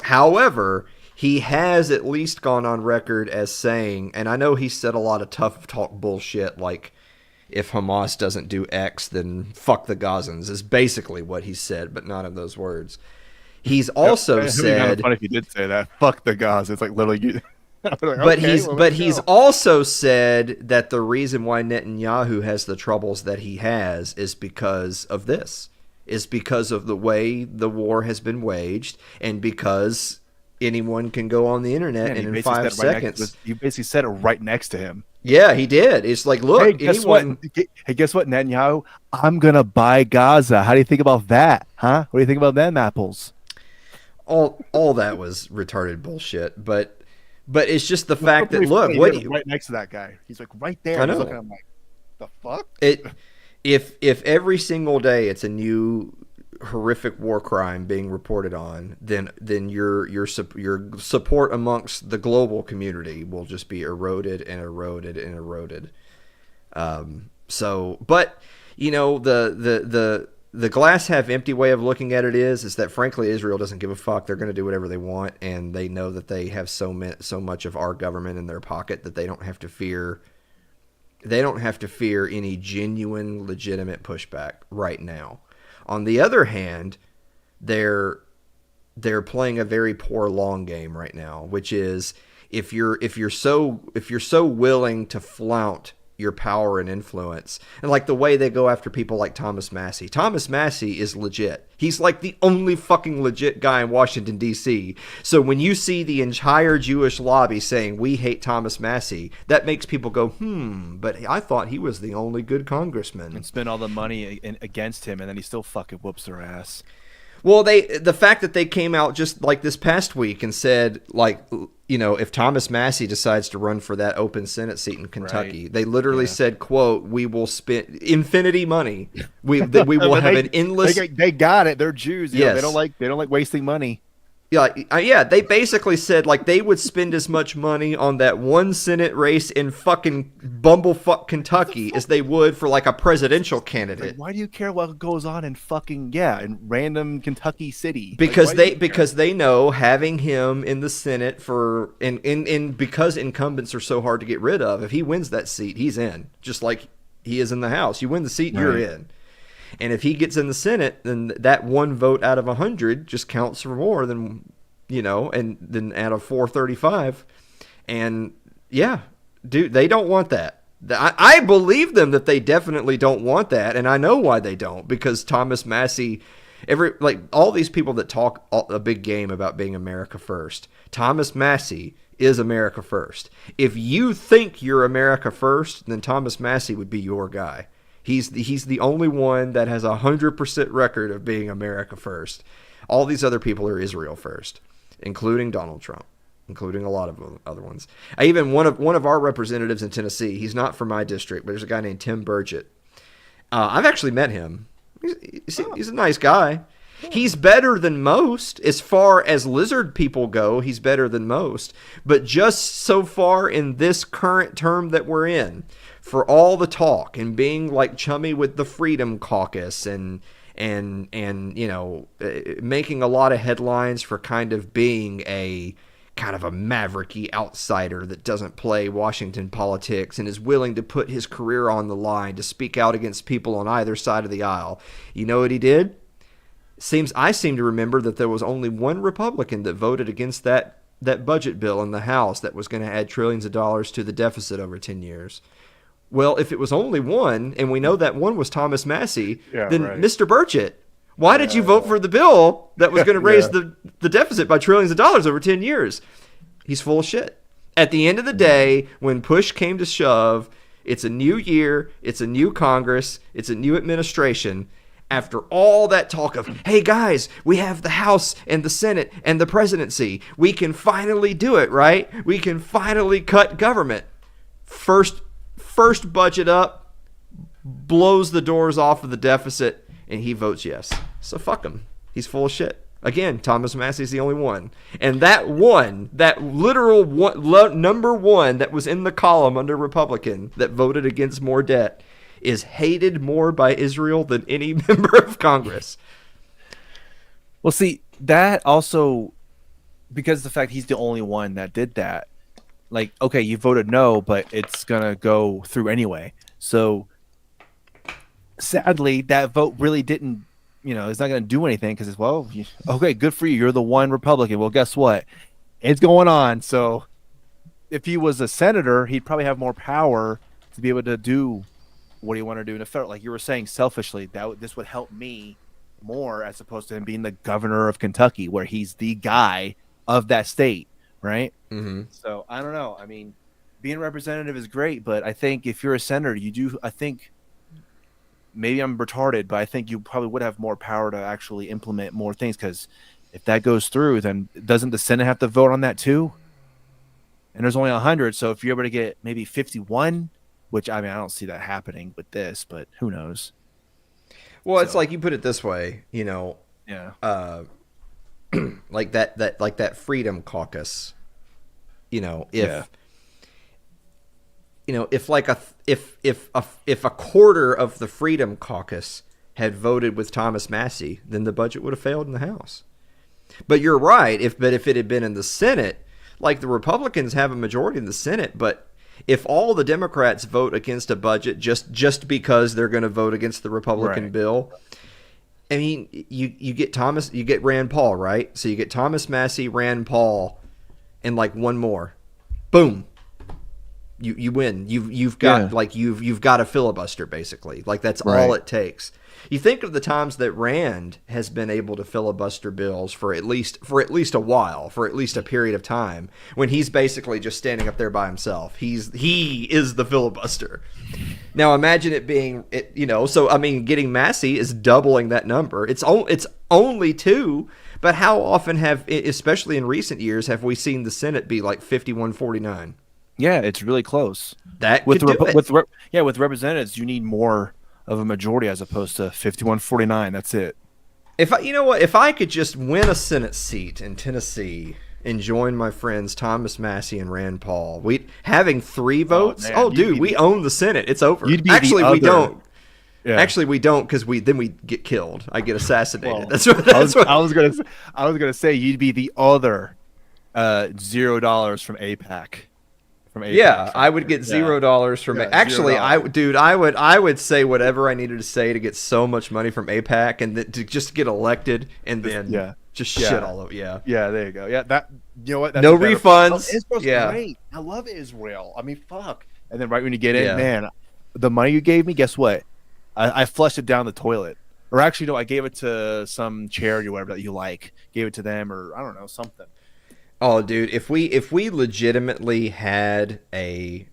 However, he has at least gone on record as saying, and I know he said a lot of tough talk bullshit, like, if Hamas doesn't do X, then fuck the Gazans, is basically what he said, but not in those words. He's also said, kind of funny if he did say that, fuck the Gazans. It's like literally. He's also said that the reason why Netanyahu has the troubles that he has is because of this, is because of the way the war has been waged, and because anyone can go on the internet and in 5 seconds. You basically said it right next to him. Yeah, he did. It's like, look, hey, guess what, Netanyahu? I'm going to buy Gaza. How do you think about that? Huh? What do you think about them apples? All that was retarded bullshit, but it's just the fact that, look, right next to that guy. He's like right there. I know. He's looking, I'm like, the fuck? If every single day it's a new horrific war crime being reported on, then your support amongst the global community will just be eroded and eroded and eroded. So, but you know, the glass half empty way of looking at it is that frankly Israel doesn't give a fuck. They're going to do whatever they want, and they know that they have so much of our government in their pocket that they don't have to fear. They don't have to fear any genuine, legitimate pushback right now. On the other hand, they're playing a very poor long game right now, which is if you're so willing to flout your power and influence, and like the way they go after people like Thomas Massey. Thomas Massey is legit. He's like the only fucking legit guy in Washington, D.C. So when you see the entire Jewish lobby saying we hate Thomas Massey, that makes people go, but I thought he was the only good congressman. And spend all the money against him, and then he still fucking whoops their ass. Well, the fact that they came out just like this past week and said, like, you know, if Thomas Massey decides to run for that open Senate seat in Kentucky, they literally said, quote, we will spend infinity money. We will have an endless. They got it. They're Jews. You know, they don't like wasting money. Yeah, they basically said like they would spend as much money on that one Senate race in fucking bumblefuck Kentucky as they would for like a presidential candidate. Like, why do you care what goes on in fucking in random Kentucky city? Because they know having him in the Senate because incumbents are so hard to get rid of. If he wins that seat, he's in. Just like he is in the House. You win the seat, you're in. And if he gets in the Senate, then that one vote out of 100 just counts for more than, you know, and then out of 435. And yeah, dude, they don't want that. I believe them that they definitely don't want that. And I know why they don't, because Thomas Massey, all these people that talk a big game about being America first, Thomas Massey is America first. If you think you're America first, then Thomas Massey would be your guy. He's the only one that has 100% record of being America first. All these other people are Israel first, including Donald Trump, including a lot of other ones. Even one of our representatives in Tennessee, he's not from my district, but there's a guy named Tim Burgett. I've actually met him. He's a nice guy. He's better than most. As far as lizard people go, he's better than most. But just so far in this current term that we're in, for all the talk and being like chummy with the Freedom Caucus and and making a lot of headlines for kind of being a kind of a mavericky outsider that doesn't play Washington politics and is willing to put his career on the line to speak out against people on either side of the aisle. You know what he did? I seem to remember that there was only one Republican that voted against that budget bill in the House that was going to add trillions of dollars to the deficit over 10 years. Well, if it was only one, and we know that one was Thomas Massey, then right. Mr. Burchett, why did you vote for the bill that was going to raise the deficit by trillions of dollars over 10 years? He's full of shit. At the end of the day, when push came to shove, it's a new year, it's a new Congress, it's a new administration. After all that talk of, hey guys, we have the House and the Senate and the presidency. We can finally do it, right? We can finally cut government. First budget up, blows the doors off of the deficit, and he votes yes. So fuck him. He's full of shit. Again, Thomas Massey's the only one. And that literal one, number one that was in the column under Republican that voted against more debt is hated more by Israel than any member of Congress. Well, see, that also, because of the fact he's the only one that did that, like, okay, you voted no, but it's going to go through anyway. So sadly, that vote really didn't, it's not going to do anything because it's, okay, good for you. You're the one Republican. Well, guess what? It's going on. So if he was a senator, he'd probably have more power to be able to do what do you want to do in a federal, like you were saying, selfishly, this would help me more as opposed to him being the governor of Kentucky, where he's the guy of that state, right? Mm-hmm. So I don't know. I mean, being representative is great, but I think if you're a senator, I think maybe I'm retarded, but I think you probably would have more power to actually implement more things, because if that goes through, then doesn't the Senate have to vote on that too? And there's only 100, so if you're able to get maybe 51, which, I mean, I don't see that happening with this, but who knows? Well, it's like, you put it this way, Yeah. like that Freedom Caucus, if a quarter of the Freedom Caucus had voted with Thomas Massey, then the budget would have failed in the House. But you're right. If it had been in the Senate, like, the Republicans have a majority in the Senate, but if all the Democrats vote against a budget just because they're going to vote against the Republican bill, I mean, you get Rand Paul, right? So you get Thomas Massey, Rand Paul, and like one more. Boom. You win. You've got you've got a filibuster, basically. Like, that's all it takes. You think of the times that Rand has been able to filibuster bills for at least a while, for at least a period of time, when he's basically just standing up there by himself. He is the filibuster. Now imagine it being, so I mean, getting Massey is doubling that number. It's only two, but how often especially in recent years, have we seen the Senate be like 51-49? Yeah, it's really close. That with representatives, you need more of a majority as opposed to 51-49. That's it. If I could just win a Senate seat in Tennessee and join my friends Thomas Massey and Rand Paul, having 3 votes. We own the Senate. It's over. Actually, we don't. Yeah. Actually, we don't, because we get killed. I get assassinated. Well, I was gonna say you'd be the other $0 from AIPAC. Yeah, I would get $0 from. Actually, $0. I would say whatever I needed to say to get so much money from AIPAC, and to just get elected, and then shit all over. Yeah, there you go. Yeah, that, you know what? That's no refunds. Israel's great. I love Israel. I mean, fuck. And then right when you get in, man, the money you gave me, guess what? I flushed it down the toilet. Or actually, no, I gave it to some charity or whatever that you like. Gave it to them, or I don't know, something. Oh, dude, if we legitimately had a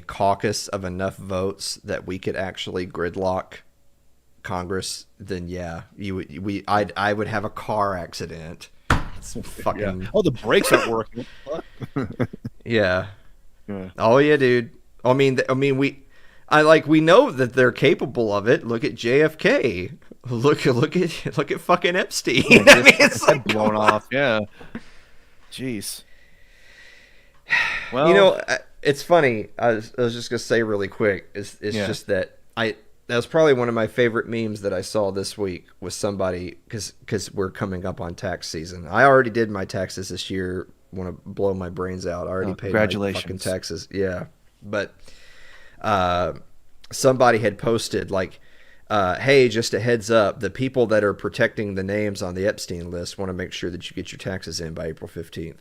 caucus of enough votes that we could actually gridlock Congress, then I would have a car accident. It's fucking Oh, the brakes aren't working. yeah. Oh yeah, dude. I mean we know that they're capable of it. Look at JFK. Look at fucking Epstein. I mean, it's like blown off. Yeah. Jeez. Well, it's funny. I was just gonna say really quick. It's just that That was probably one of my favorite memes that I saw this week. Was somebody because we're coming up on tax season. I already did my taxes this year. Want to blow my brains out. I already paid my fucking taxes. Yeah, but somebody had posted like, "Hey, just a heads up: the people that are protecting the names on the Epstein list want to make sure that you get your taxes in by April 15th."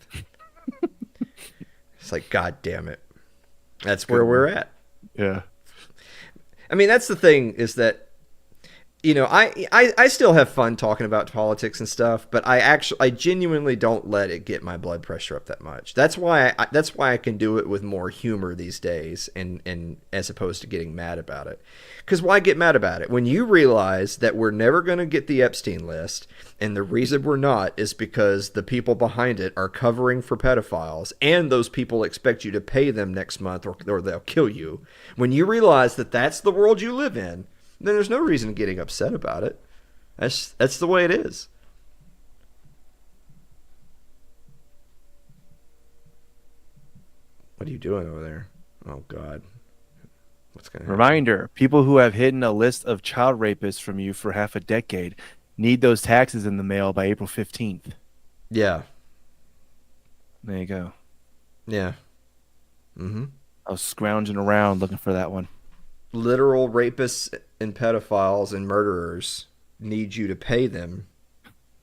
It's like, God damn it, that's where we're at. Yeah. I mean, that's the thing is that, you know, I still have fun talking about politics and stuff, but I genuinely don't let it get my blood pressure up that much. That's why I can do it with more humor these days, and as opposed to getting mad about it. Because why get mad about it when you realize that we're never going to get the Epstein list, and the reason we're not is because the people behind it are covering for pedophiles, and those people expect you to pay them next month, or they'll kill you. When you realize that that's the world you live in, then there's no reason getting upset about it. That's the way it is. What are you doing over there? Oh, God. What's going to happen? Reminder, people who have hidden a list of child rapists from you for half a decade need those taxes in the mail by April 15th. Yeah. There you go. Yeah. Mm-hmm. I was scrounging around looking for that one. Literal rapists and pedophiles and murderers need you to pay them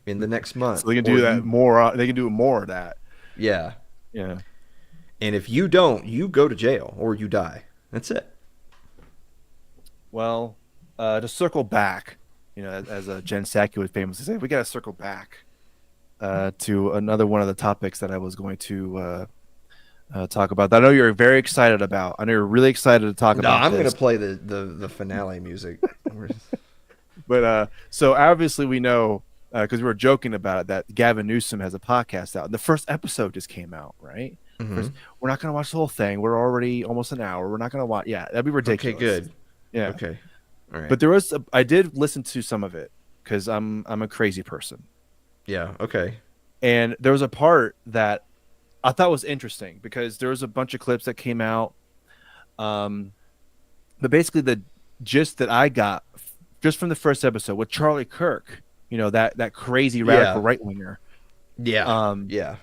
in the next month. So they can do that more. They can do more of that. Yeah. Yeah. And if you don't, you go to jail or you die. That's it. Well, to circle back, you know, as Jen Psaki would famously say, we got to circle back to another one of the topics that I was going to talk about. That I know you're very excited about. I know you're really excited to talk about. I'm going to play the finale music. But so obviously we know, because we were joking about it, that Gavin Newsom has a podcast out. The first episode just came out, right? Mm-hmm. We're not going to watch the whole thing. We're already almost an hour. We're not going to watch. Yeah, that'd be ridiculous. Okay, good. Yeah. Okay. All right. But I did listen to some of it because I'm a crazy person. Yeah. Okay. And there was a part that I thought was interesting because there was a bunch of clips that came out. But basically the gist that I got just from the first episode with Charlie Kirk, you know, that crazy radical right winger. Yeah. Yeah.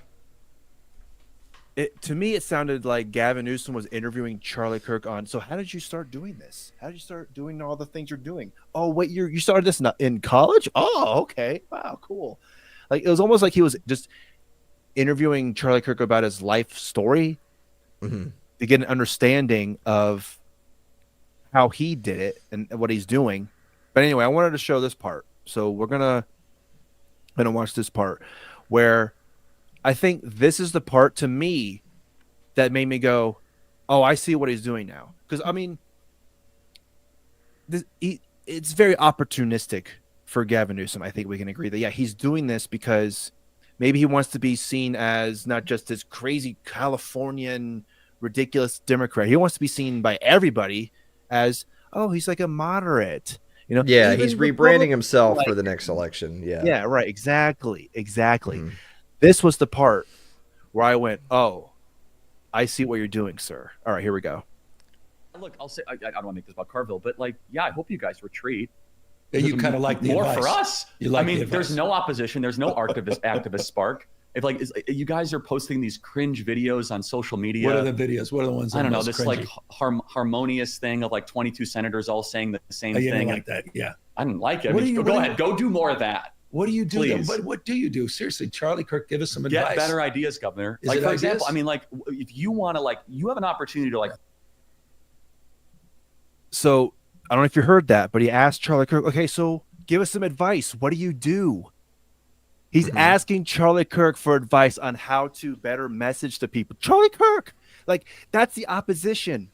To me, it sounded like Gavin Newsom was interviewing Charlie Kirk on. So how did you start doing this? How did you start doing all the things you're doing? Oh, wait, you started this in college? Oh, okay. Wow, cool. Like it was almost like he was just interviewing Charlie Kirk about his life story to get an understanding of how he did it and what he's doing. But anyway, I wanted to show this part. So we're gonna watch this part where I think this is the part to me that made me go, oh, I see what he's doing now. Because, I mean, it's very opportunistic for Gavin Newsom. I think we can agree that, yeah, he's doing this because maybe he wants to be seen as not just this crazy Californian, ridiculous Democrat. He wants to be seen by everybody as, oh, he's like a moderate. You know? Yeah, he's rebranding himself for the next election. Yeah. Yeah, right. Exactly. Mm-hmm. This was the part where I went, oh, I see what you're doing, sir. All right, here we go. Look, I'll say, I don't want to make this about Carville, but like, yeah, I hope you guys retreat. Yeah, you kind of like the more advice. For us. You like I mean, the there's no opposition. There's no activist spark. If like, you guys are posting these cringe videos on social media. What are the videos? What are the ones that I don't know, this cringy? like harmonious thing of like 22 senators all saying the same thing. Didn't like that. Yeah. I didn't like it. Go ahead. Go do more of that. What do you do? Please. But what do you do? Seriously, Charlie Kirk, give us some advice. Get better ideas, Governor. Is like, it for ideas? example, I mean, like, if you want to, like, you have an opportunity to, like. So, I don't know if you heard that, but he asked Charlie Kirk, okay, so give us some advice. What do you do? He's asking Charlie Kirk for advice on how to better message to people. Charlie Kirk! Like, that's the opposition.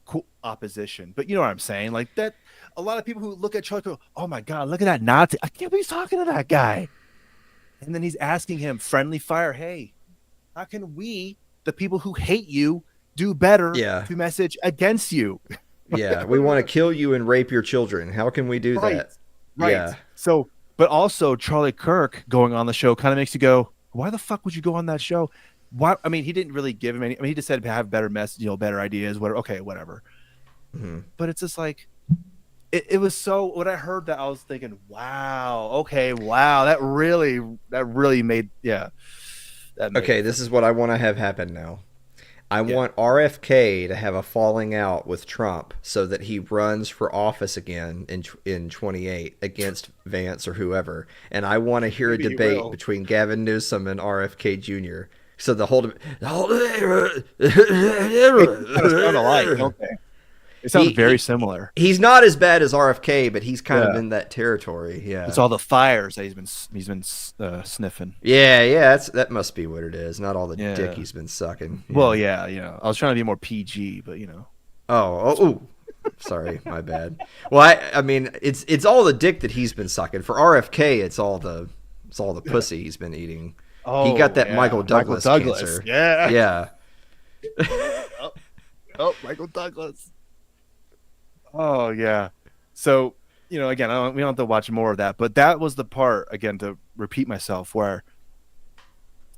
Cool opposition. But you know what I'm saying? Like, that. A lot of people who look at Charlie Kirk, oh my God, look at that Nazi. I can't believe he's talking to that guy. And then he's asking him, friendly fire, hey, how can we, the people who hate you, do better to message against you? Yeah, we want to kill you and rape your children. How can we do that? Right. Yeah. So, but also Charlie Kirk going on the show kind of makes you go, why the fuck would you go on that show? Why? I mean, he didn't really give him any. I mean, he just said have better message, better ideas. Whatever. Okay, whatever. but it's just like it was so. When I heard that, I was thinking, wow, okay, wow, that really made that made Okay, it. this is what I want to have happen now. I want RFK to have a falling out with Trump so that he runs for office again in 28 against Vance or whoever. And I want to hear Maybe a he debate will. between Gavin Newsom and RFK Jr. So the whole They kind of sound alike, don't they? It sounds very similar. He's not as bad as RFK, but he's kind of Yeah. in that territory. Yeah. It's all the fires that he's been sniffing. Yeah, that must be what it is. Not all the Yeah. dick he's been sucking. Well, yeah, I was trying to be more PG, but Oh, sorry, my bad. Well, I mean, it's all the dick that he's been sucking. For RFK, it's all the pussy he's been eating. oh, He got that yeah. Michael Douglas cancer. Yeah. Yeah. Oh, Michael Douglas. Oh yeah. So again, we don't have to watch more of that, but that was the part again to repeat myself where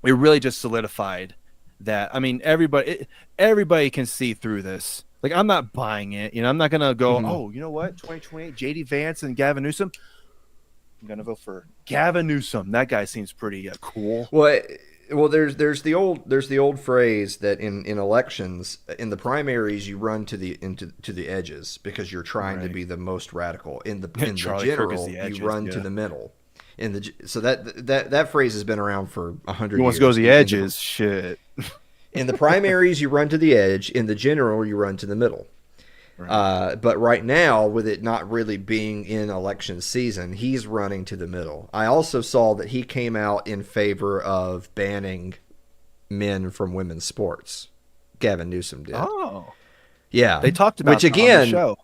we really just solidified that. I mean, everybody can see through this. Like, I'm not buying it. I'm not gonna go. Oh, you know what? 2028, JD Vance and Gavin Newsom. I'm gonna vote for Gavin Newsom. That guy seems pretty cool. Well, there's the old phrase that in elections, in the primaries, you run to the edges because you're trying to be the most radical. In the Charlie Kirk is general, the edges, you run to yeah. the middle. So that phrase has been around for 100 years. He wants to go to the edges. Shit. In the primaries, you run to the edge. In the general, you run to the middle. Right. But right now, with it not really being in election season, he's running to the middle. I also saw that he came out in favor of banning men from women's sports. Gavin Newsom did. Oh. Yeah. They talked about which it on again, the show.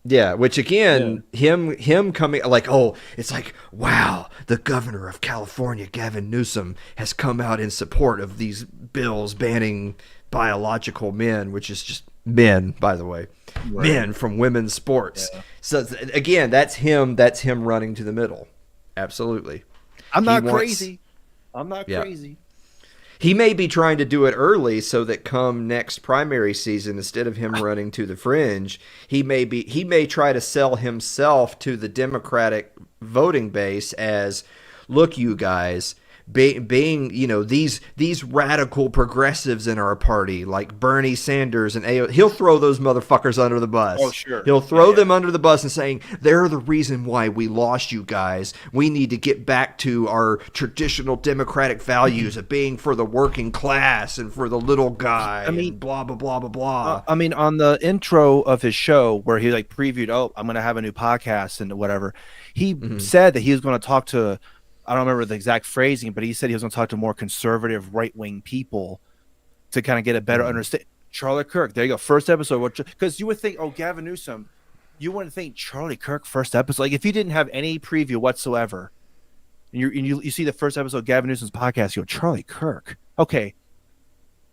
Yeah, which again, him coming like, oh, it's like, wow, the governor of California, Gavin Newsom, has come out in support of these bills banning biological men, which is just men, by the way, men from women's sports. Yeah. So again, that's him running to the middle. Absolutely. I'm not crazy. He may be trying to do it early so that come next primary season, instead of him running to the fringe, he may try to sell himself to the Democratic voting base as, look, you guys, being these radical progressives in our party like Bernie Sanders and he'll throw those motherfuckers under the bus. Oh, sure. He'll throw them under the bus and saying, they're the reason why we lost you guys. We need to get back to our traditional democratic values of being for the working class and for the little guy. I mean, blah blah blah blah blah. I mean, on the intro of his show where he like previewed, oh, I'm going to have a new podcast and whatever, he said that he was going to talk to, I don't remember the exact phrasing, but he said he was going to talk to more conservative right-wing people to kind of get a better understanding. Charlie Kirk, there you go. First episode. Because you would think, oh, Gavin Newsom, you wouldn't think Charlie Kirk first episode. Like, if you didn't have any preview whatsoever, and you see the first episode of Gavin Newsom's podcast, you go, Charlie Kirk. Okay.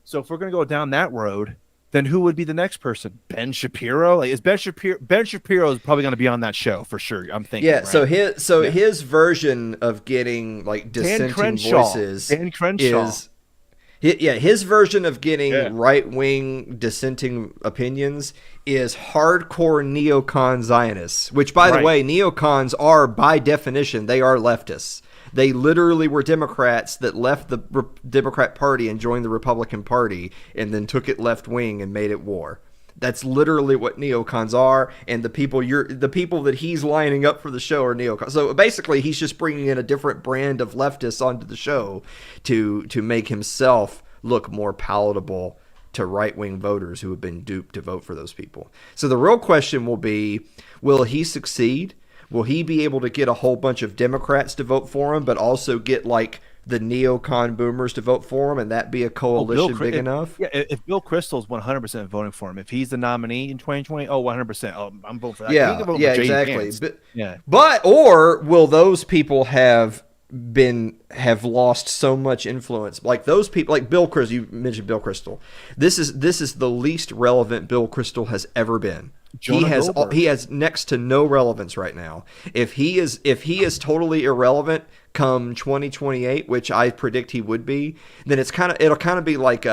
So if we're going to go down that road, then who would be the next person? Ben Shapiro? Like, is Ben Shapiro is probably going to be on that show for sure. I'm thinking. Yeah. Right? So his version of getting like dissenting voices Dan Crenshaw. is, his version of getting right-wing dissenting opinions is hardcore neocon Zionists. Which, by the way, neocons are by definition they are leftists. They literally were Democrats that left the Democrat Party and joined the Republican Party and then took it left wing and made it war. That's literally what neocons are, and the people that he's lining up for the show are neocons. So basically, he's just bringing in a different brand of leftists onto the show to make himself look more palatable to right-wing voters who have been duped to vote for those people. So the real question will be, will he succeed? Will he be able to get a whole bunch of Democrats to vote for him, but also get like the neocon boomers to vote for him, and that be a coalition big enough? Yeah, if Bill Kristol's 100% voting for him, if he's the nominee in 2020, 100%. Oh, I'm voting for that. Yeah, vote yeah, for exactly. But, but or will those people have lost so much influence? Like those people, like Bill Kristol. You mentioned Bill Kristol. This is the least relevant Bill Kristol has ever been. He has next to no relevance right now. If he is totally irrelevant come 2028, which I predict he would be, then it'll kind of be like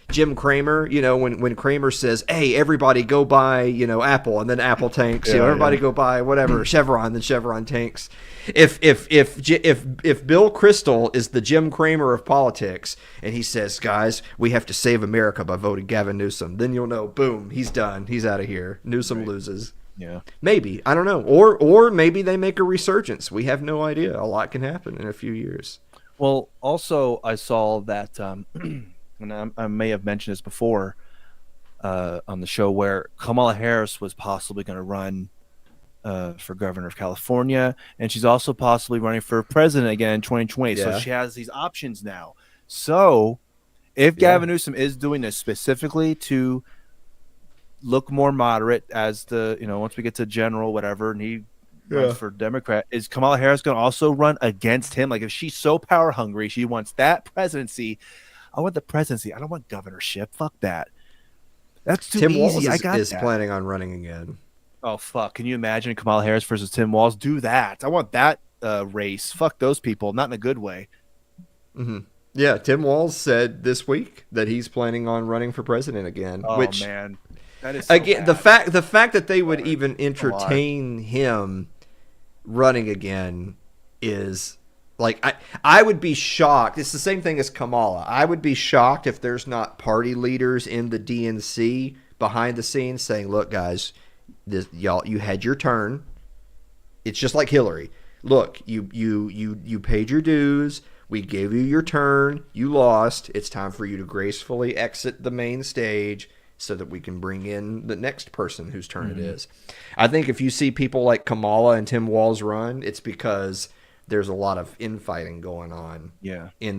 Jim Cramer, when Cramer says, "Hey, everybody go buy, Apple," and then Apple tanks, everybody go buy whatever, Chevron, then Chevron tanks. If Bill Kristol is the Jim Cramer of politics and he says, "Guys, we have to save America by voting Gavin Newsom," then you'll know, boom, he's done. He's out of here. Newsom loses. Yeah. Maybe. I don't know. Or maybe they make a resurgence. We have no idea. A lot can happen in a few years. Well, also I saw that, and I may have mentioned this before on the show, where Kamala Harris was possibly going to run for governor of California, and she's also possibly running for president again in 2020. Yeah. So she has these options now. So if Gavin Newsom is doing this specifically to look more moderate as once we get to general, whatever, and he runs for Democrat, is Kamala Harris going to also run against him? Like, if she's so power hungry, she wants that presidency. I want the presidency. I don't want governorship. Fuck that. That's too Tim easy. Walz I is got that. planning on running again. Oh, fuck. Can you imagine Kamala Harris versus Tim Walz? Do that. I want that race. Fuck those people. Not in a good way. Mm-hmm. Yeah, Tim Walz said this week that he's planning on running for president again. Oh, which, man. That is so again, bad. the fact that they would even entertain him running again is like, I would be shocked. It's the same thing as Kamala. I would be shocked if there's not party leaders in the DNC behind the scenes saying, "Look, guys, y'all, you had your turn. It's just like Hillary. Look, you paid your dues. We gave you your turn. You lost. It's time for you to gracefully exit the main stage so that we can bring in the next person whose turn it is." I think if you see people like Kamala and Tim Walz run, it's because there's a lot of infighting going on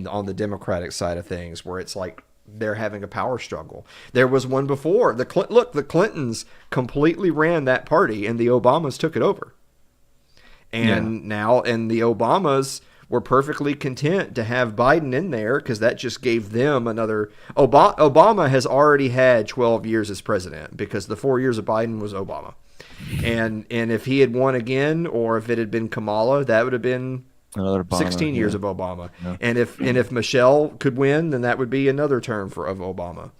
on the Democratic side of things, where it's like they're having a power struggle. There was one before. The Clintons completely ran that party, and the Obamas took it over. And now, the Obamas were perfectly content to have Biden in there because that just gave them another. Obama has already had 12 years as president because the 4 years of Biden was Obama. And if he had won again, or if it had been Kamala, that would have been another Obama, 16 years of Obama. Yeah. And if Michelle could win, then that would be another term of Obama.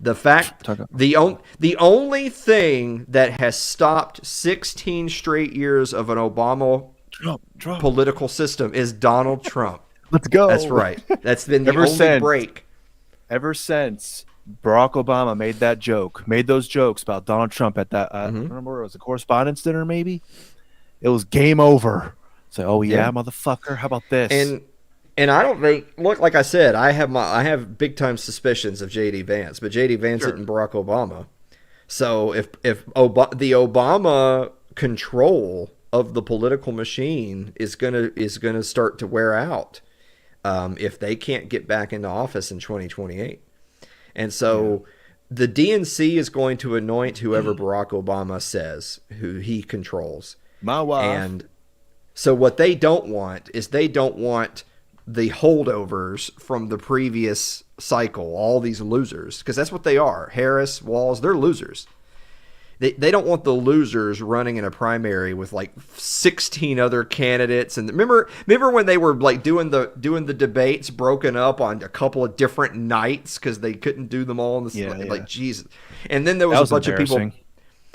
The only thing that has stopped 16 straight years of an Obama political system is Donald Trump. Let's go. That's right. That's been the only break. Ever since Barack Obama made those jokes about Donald Trump at that, I don't remember, it was a correspondence dinner maybe? It was game over. It's like, oh yeah, motherfucker, how about this? And I don't think, look, like I said, I have big time suspicions of J.D. Vance, but J.D. Vance isn't Barack Obama. So if the Obama control of the political machine is gonna start to wear out if they can't get back into office in 2028. And so the DNC is going to anoint whoever Barack Obama says, who he controls. My wife. And so what they don't want is the holdovers from the previous cycle, all these losers, because that's what they are. Harris, Walz, they're losers. They don't want the losers running in a primary with like 16 other candidates. And remember when they were like doing the debates broken up on a couple of different nights because they couldn't do them all in the like Jesus. And then there was a bunch of people.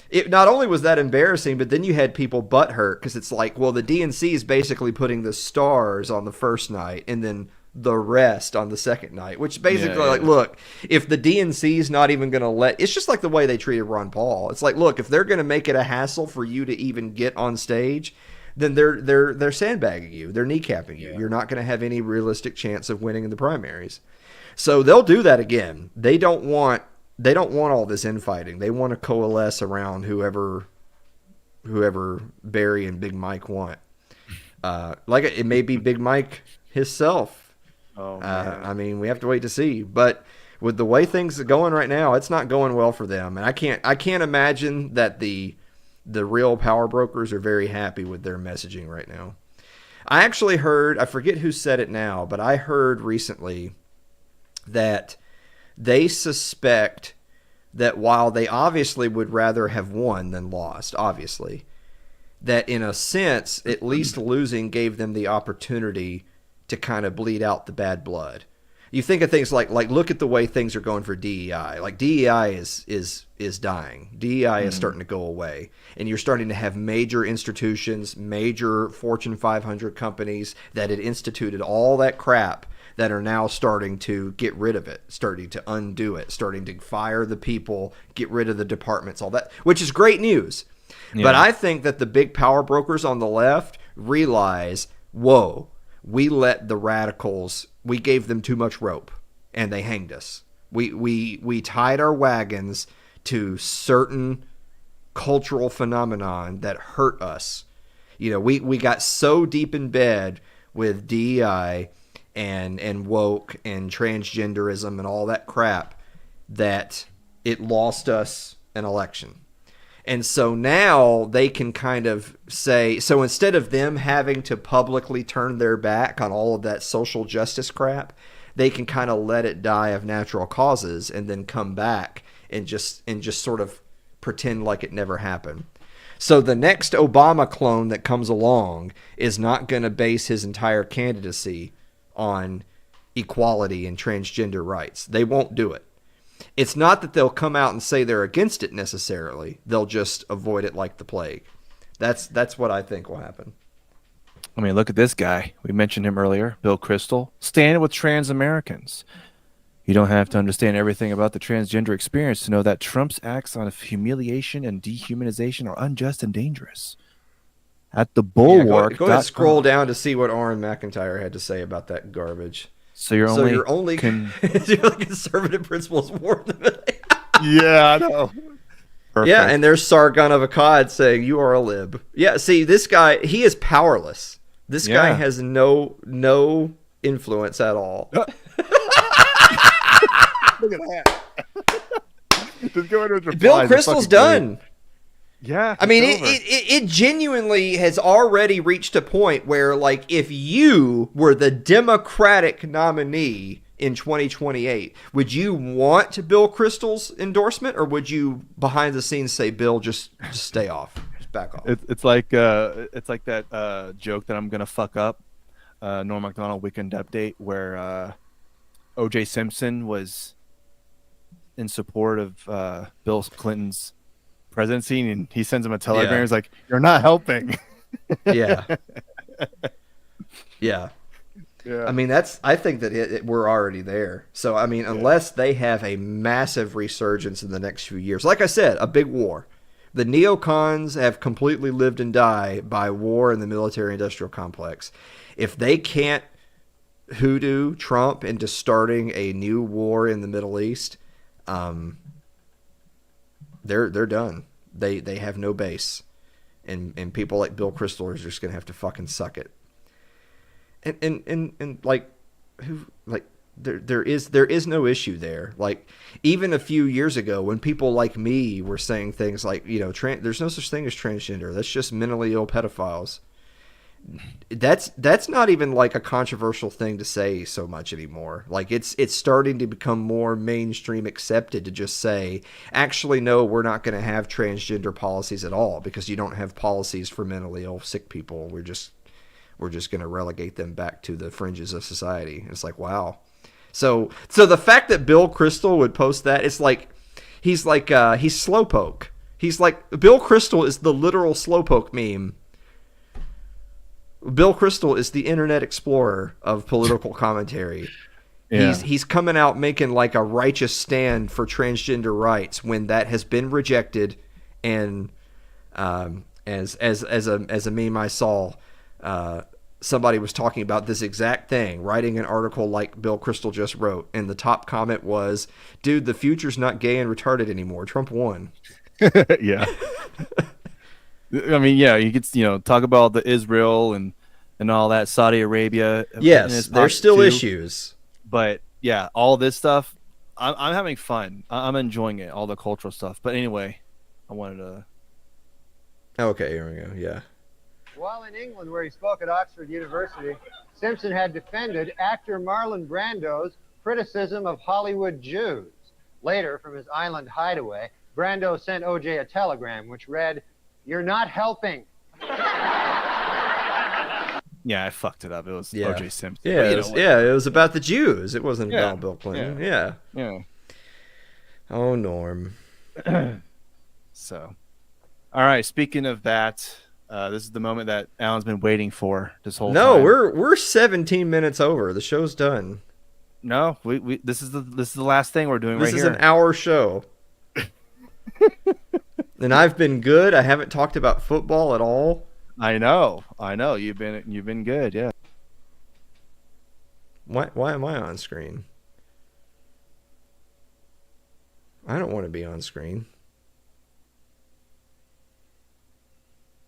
It not only was that embarrassing, but then you had people butthurt because it's like, well, the DNC is basically putting the stars on the first night and then the rest on the second night, which basically look, if the DNC is not even going to it's just like the way they treated Ron Paul. It's like, look, if they're going to make it a hassle for you to even get on stage, then they're sandbagging you. They're kneecapping you. You're not going to have any realistic chance of winning in the primaries. So they'll do that again. They don't want all this infighting. They want to coalesce around whoever Barry and Big Mike want. Like it may be Big Mike himself. Oh, man. I mean, we have to wait to see. But with the way things are going right now, it's not going well for them. And I can't imagine that the real power brokers are very happy with their messaging right now. I actually heard, I forget who said it now, but I heard recently that they suspect that while they obviously would rather have won than lost, obviously, that in a sense, at least losing gave them the opportunity to kind of bleed out the bad blood. You think of things like look at the way things are going for DEI. Like DEI is dying. DEI is starting to go away, and you're starting to have major institutions, major Fortune 500 companies that had instituted all that crap that are now starting to get rid of it, starting to undo it, starting to fire the people, get rid of the departments, all that, which is great news. Yeah. But I think that the big power brokers on the left realize, whoa, we let the radicals, we gave them too much rope and they hanged us. We tied our wagons to certain cultural phenomenon that hurt us. You know, we got so deep in bed with DEI and woke and transgenderism and all that crap that it lost us an election. And so now they can kind of say, so instead of them having to publicly turn their back on all of that social justice crap, they can kind of let it die of natural causes and then come back and just sort of pretend like it never happened. So the next Obama clone that comes along is not going to base his entire candidacy on equality and transgender rights. They won't do it. It's not that they'll come out and say they're against it necessarily. They'll just avoid it like the plague. That's what I think will happen. I mean, look at this guy. We mentioned him earlier, Bill Kristol, standing with trans Americans. You don't have to understand everything about the transgender experience to know that Trump's acts on humiliation and dehumanization are unjust and dangerous. At the Bulwark. Go ahead and scroll down to see what Orrin McIntyre had to say about that garbage. So your only conservative principles war in the middle. Yeah, I know. Perfect. Yeah, and there's Sargon of Akkad saying you are a lib. Yeah, see, this guy, he is powerless. This guy has no influence at all. Look at that. Just go into his replies. Bill Kristol's done. Yeah. I mean, it genuinely has already reached a point where, like, if you were the Democratic nominee in 2028, would you want Bill Kristol's endorsement, or would you behind the scenes say, Bill, just stay off, just back off? It's like that joke that I'm gonna fuck up, Norm Macdonald Weekend Update, where O.J. Simpson was in support of Bill Clinton's presidency, and he sends him a telegram. He's like, "You're not helping." Yeah. I mean, I think that we're already there. So I mean, unless they have a massive resurgence in the next few years, like I said, a big war. The neocons have completely lived and died by war in the military-industrial complex. If they can't hoodoo Trump into starting a new war in the Middle East, they're done. They have no base, and people like Bill Kristol are just gonna have to fucking suck it. And like, who, like, there is no issue there. Like, even a few years ago when people like me were saying things like, you know, there's no such thing as transgender. That's just mentally ill pedophiles. That's not even like a controversial thing to say so much anymore. Like, it's starting to become more mainstream accepted to just say, actually, no, we're not going to have transgender policies at all because you don't have policies for mentally ill sick people. We're just going to relegate them back to the fringes of society. It's like, wow. So the fact that Bill Kristol would post that, it's like he's slowpoke. He's like, Bill Kristol is the literal slowpoke meme. Bill Kristol is the Internet Explorer of political commentary. Yeah. He's coming out making like a righteous stand for transgender rights when that has been rejected. And as a meme I saw, somebody was talking about this exact thing, writing an article like Bill Kristol just wrote, and the top comment was, "Dude, the future's not gay and retarded anymore. Trump won." Yeah. I mean, yeah, you could, talk about the Israel and all that, Saudi Arabia. Yes, there's still issues. But yeah, all this stuff, I'm having fun. I'm enjoying it, all the cultural stuff. But anyway, I wanted to. Okay, here we go. Yeah. While in England, where he spoke at Oxford University, Simpson had defended actor Marlon Brando's criticism of Hollywood Jews. Later, from his island hideaway, Brando sent OJ a telegram which read, "You're not helping." Yeah, I fucked it up. It was Yeah. O.J. Simpson. Yeah, But, it was, it was about the Jews. It wasn't Yeah. about Bill Clinton. Yeah. Oh, Norm. So, all right. Speaking of that, this is the moment that Alan's been waiting for this whole time. No, we're 17 minutes over. The show's done. No, we this is the last thing we're doing This right is here. an hour show. And I've been good. I haven't talked about football at all. I know. You've been good. Yeah. Why am I on screen? I don't want to be on screen.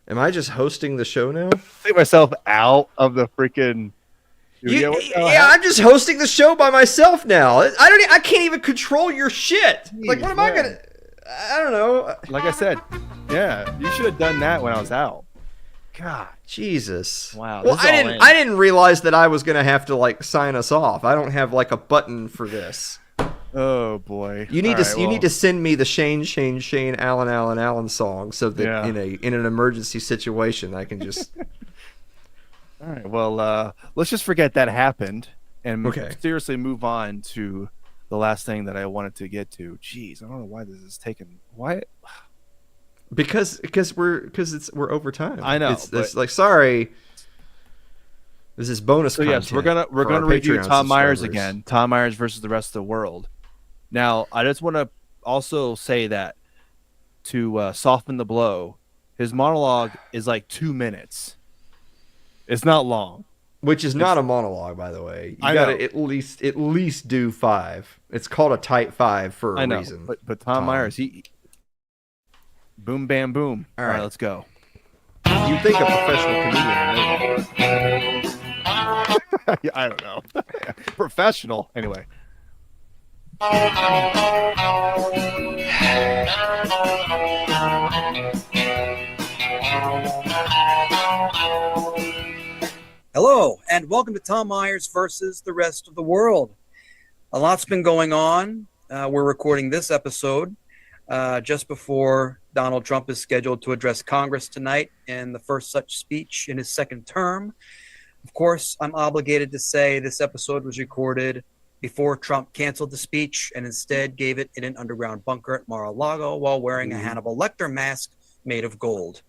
Am I just hosting the show now? Take myself out of the freaking. I'm just hosting the show by myself now. I can't even control your shit. Like, what am I gonna? I don't know. Like I said, yeah, you should have done that when I was out. God, Jesus. Wow. Well, I didn't realize that I was gonna have to like sign us off. I don't have like a button for this. Oh boy. You need to send me the Shane Allen song so that in an emergency situation I can just. All right. Well, let's just forget that happened and seriously move on to the last thing that I wanted to get to. Jeez, I don't know why this is taking. Why? Because we're over time. I know. It's like, sorry. This is bonus content. Yes, we're gonna review Tom Myers again. Tom Myers versus the rest of the world. Now, I just want to also say that to soften the blow, his monologue is like 2 minutes. It's not long. Which is not a monologue, by the way. You gotta at least do 5. It's called a tight 5 for a reason. But Tom Myers, he boom bam boom. All right, let's go. You think a professional comedian? Yeah, I don't know. Professional, anyway. Hello, and welcome to Tom Myers versus the rest of the world. A lot's been going on. We're recording this episode just before Donald Trump is scheduled to address Congress tonight in the first such speech in his second term. Of course, I'm obligated to say this episode was recorded before Trump canceled the speech and instead gave it in an underground bunker at Mar-a-Lago while wearing a Hannibal Lecter mask made of gold.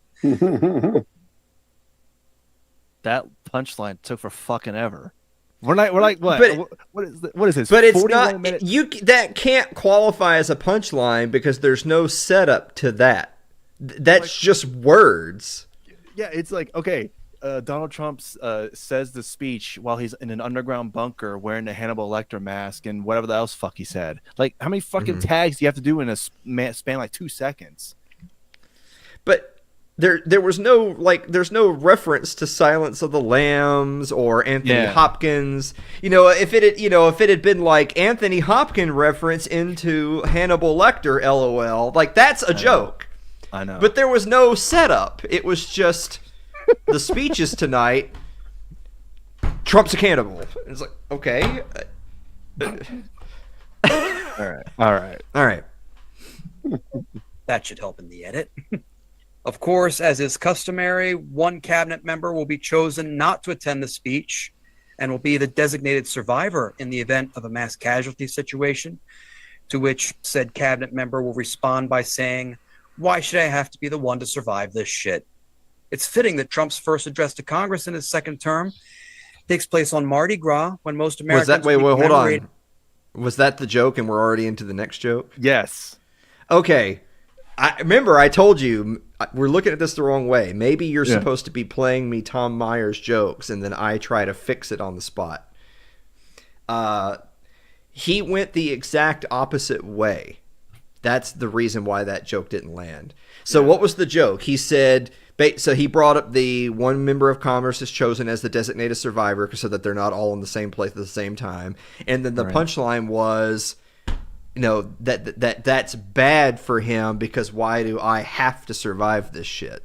That punchline took for fucking ever. We're like what? But, what is this? But it's not. That can't qualify as a punchline because there's no setup to that. That's just words. Yeah, it's like, okay, Donald Trump says the speech while he's in an underground bunker wearing a Hannibal Lecter mask and whatever the else fuck he said. Like, how many fucking tags do you have to do in a span like 2 seconds? But there was no there's no reference to Silence of the Lambs or Anthony Hopkins. If it had been like Anthony Hopkins reference into Hannibal Lecter, LOL, like that's a joke. I know. But there was no setup. It was just the speeches tonight. Trump's a cannibal. It's like, okay. All right. That should help in the edit. Of course, as is customary, one cabinet member will be chosen not to attend the speech and will be the designated survivor in the event of a mass casualty situation, to which said cabinet member will respond by saying, "Why should I have to be the one to survive this shit?" It's fitting that Trump's first address to Congress in his second term takes place on Mardi Gras, when most Americans... Hold on. Was that the joke and we're already into the next joke? Yes. Okay. I told you, we're looking at this the wrong way. Maybe you're supposed to be playing me Tom Myers jokes, and then I try to fix it on the spot. He went the exact opposite way. That's the reason why that joke didn't land. So what was the joke? He said, so he brought up the one member of Congress is chosen as the designated survivor so that they're not all in the same place at the same time. And then the punchline was... that's bad for him because why do I have to survive this shit?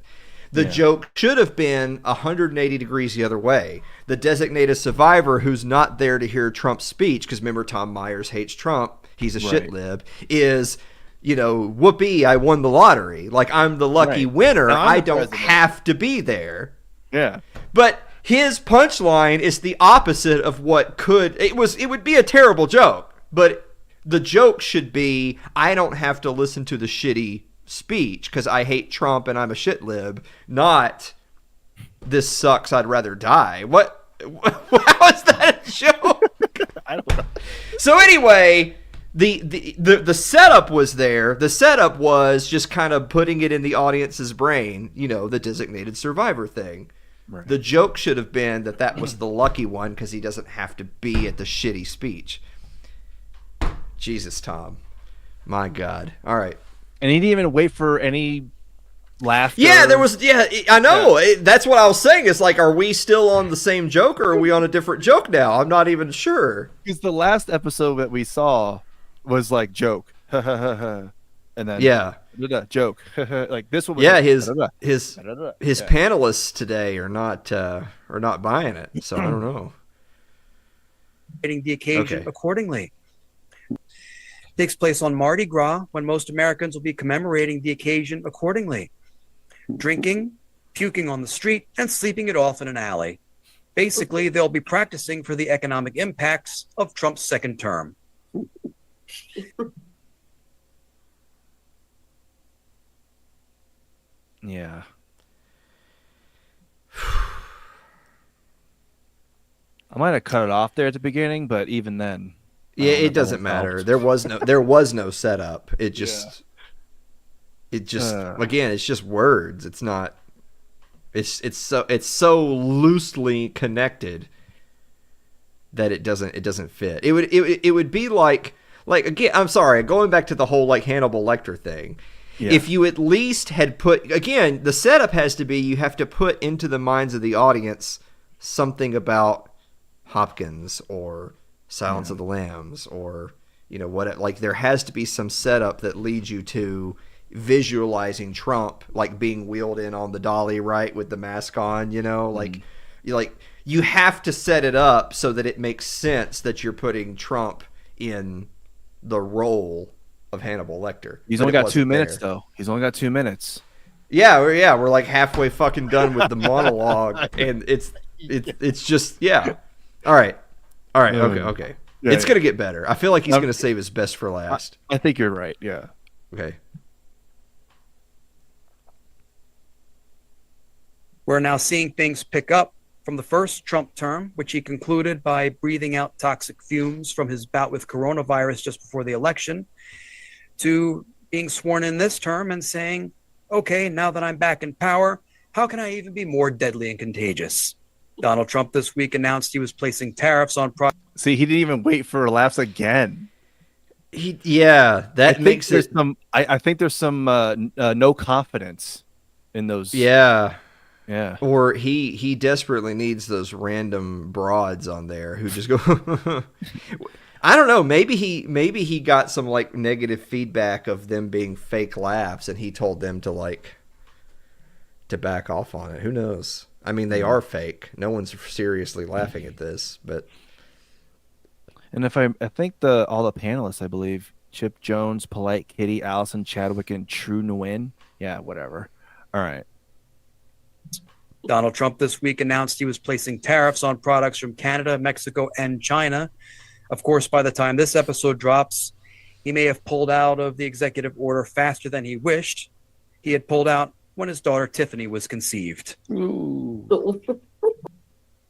The joke should have been 180 degrees the other way. The designated survivor who's not there to hear Trump's speech, because remember Tom Myers hates Trump, he's a shit lib, is, whoopee, I won the lottery. Like, I'm the lucky winner. I don't have to be there. Yeah. But his punchline is the opposite of what it would be a terrible joke, but the joke should be, I don't have to listen to the shitty speech because I hate Trump and I'm a shit lib, not this sucks, I'd rather die. How is that a joke? I don't know. So anyway, the setup was there. The setup was just kind of putting it in the audience's brain, the designated survivor thing. Right. The joke should have been that was the lucky one because he doesn't have to be at the shitty speech. Jesus, Tom. My God. All right. And he didn't even wait for any laughter. Yeah, I know. Yeah. That's what I was saying. It's like, are we still on the same joke or are we on a different joke now? I'm not even sure. Because the last episode that we saw was like joke. And then joke. Like this one was his panelists today are not buying it. So I don't know. The occasion accordingly. Takes place on Mardi Gras, when most Americans will be commemorating the occasion accordingly. Drinking, puking on the street, and sleeping it off in an alley. Basically, they'll be practicing for the economic impacts of Trump's second term. Yeah. I might have cut it off there at the beginning, but even then. Yeah, it doesn't matter. There was no setup. It just again, it's just words. It's not. It's so loosely connected that it doesn't fit. It would be like again. I'm sorry, going back to the whole like Hannibal Lecter thing. Yeah. If you at least had put, again, the setup has to be, you have to put into the minds of the audience something about Hopkins or Silence of the Lambs or, what, like there has to be some setup that leads you to visualizing Trump like being wheeled in on the dolly, right, with the mask on, like you have to set it up so that it makes sense that you're putting Trump in the role of Hannibal Lecter. He's only got 2 minutes though. He's only got 2 minutes. Yeah, we're like halfway fucking done with the monologue, and it's just All right. Okay. Yeah, it's gonna get better. I feel like he's gonna save his best for last. I think you're right. Yeah. Okay. We're now seeing things pick up from the first Trump term, which he concluded by breathing out toxic fumes from his bout with coronavirus just before the election, to being sworn in this term and saying, okay, now that I'm back in power, how can I even be more deadly and contagious? Donald Trump this week announced he was placing tariffs on products. See, he didn't even wait for laughs again. That makes it. I think there's some no confidence in those. Yeah. Yeah. Or he desperately needs those random broads on there who just go. I don't know. Maybe he got some like negative feedback of them being fake laughs, and he told them to back off on it. Who knows? I mean, they are fake. No one's seriously laughing at this, but. And I think all the panelists, I believe, Chip Jones, Polite Kitty, Allison Chadwick, and True Nguyen. Yeah, whatever. All right. Donald Trump this week announced he was placing tariffs on products from Canada, Mexico, and China. Of course, by the time this episode drops, he may have pulled out of the executive order faster than he wished. He had pulled out when his daughter Tiffany was conceived. Ooh.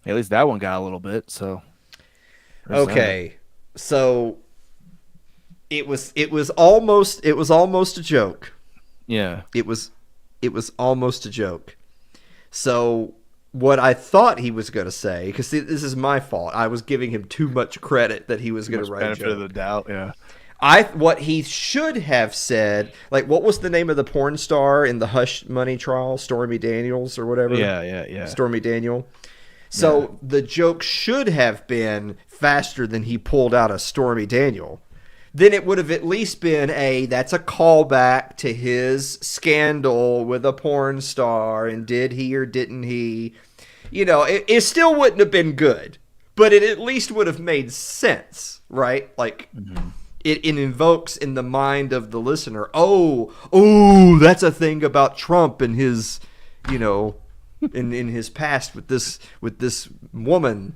At least that one got a little bit. So. Okay, so it was almost a joke. Yeah. It was almost a joke. So what I thought he was going to say, because this is my fault, I was giving him too much credit that he was going to write a joke. Benefit of the doubt, yeah. What he should have said, like, what was the name of the porn star in the Hush Money trial? Stormy Daniels or whatever? Yeah. Stormy Daniel. So the joke should have been faster than he pulled out a Stormy Daniel. Then it would have at least been that's a callback to his scandal with a porn star, and did he or didn't he? It still wouldn't have been good, but it at least would have made sense, right? Like, it invokes in the mind of the listener, oh, that's a thing about Trump and his, in his past with this woman.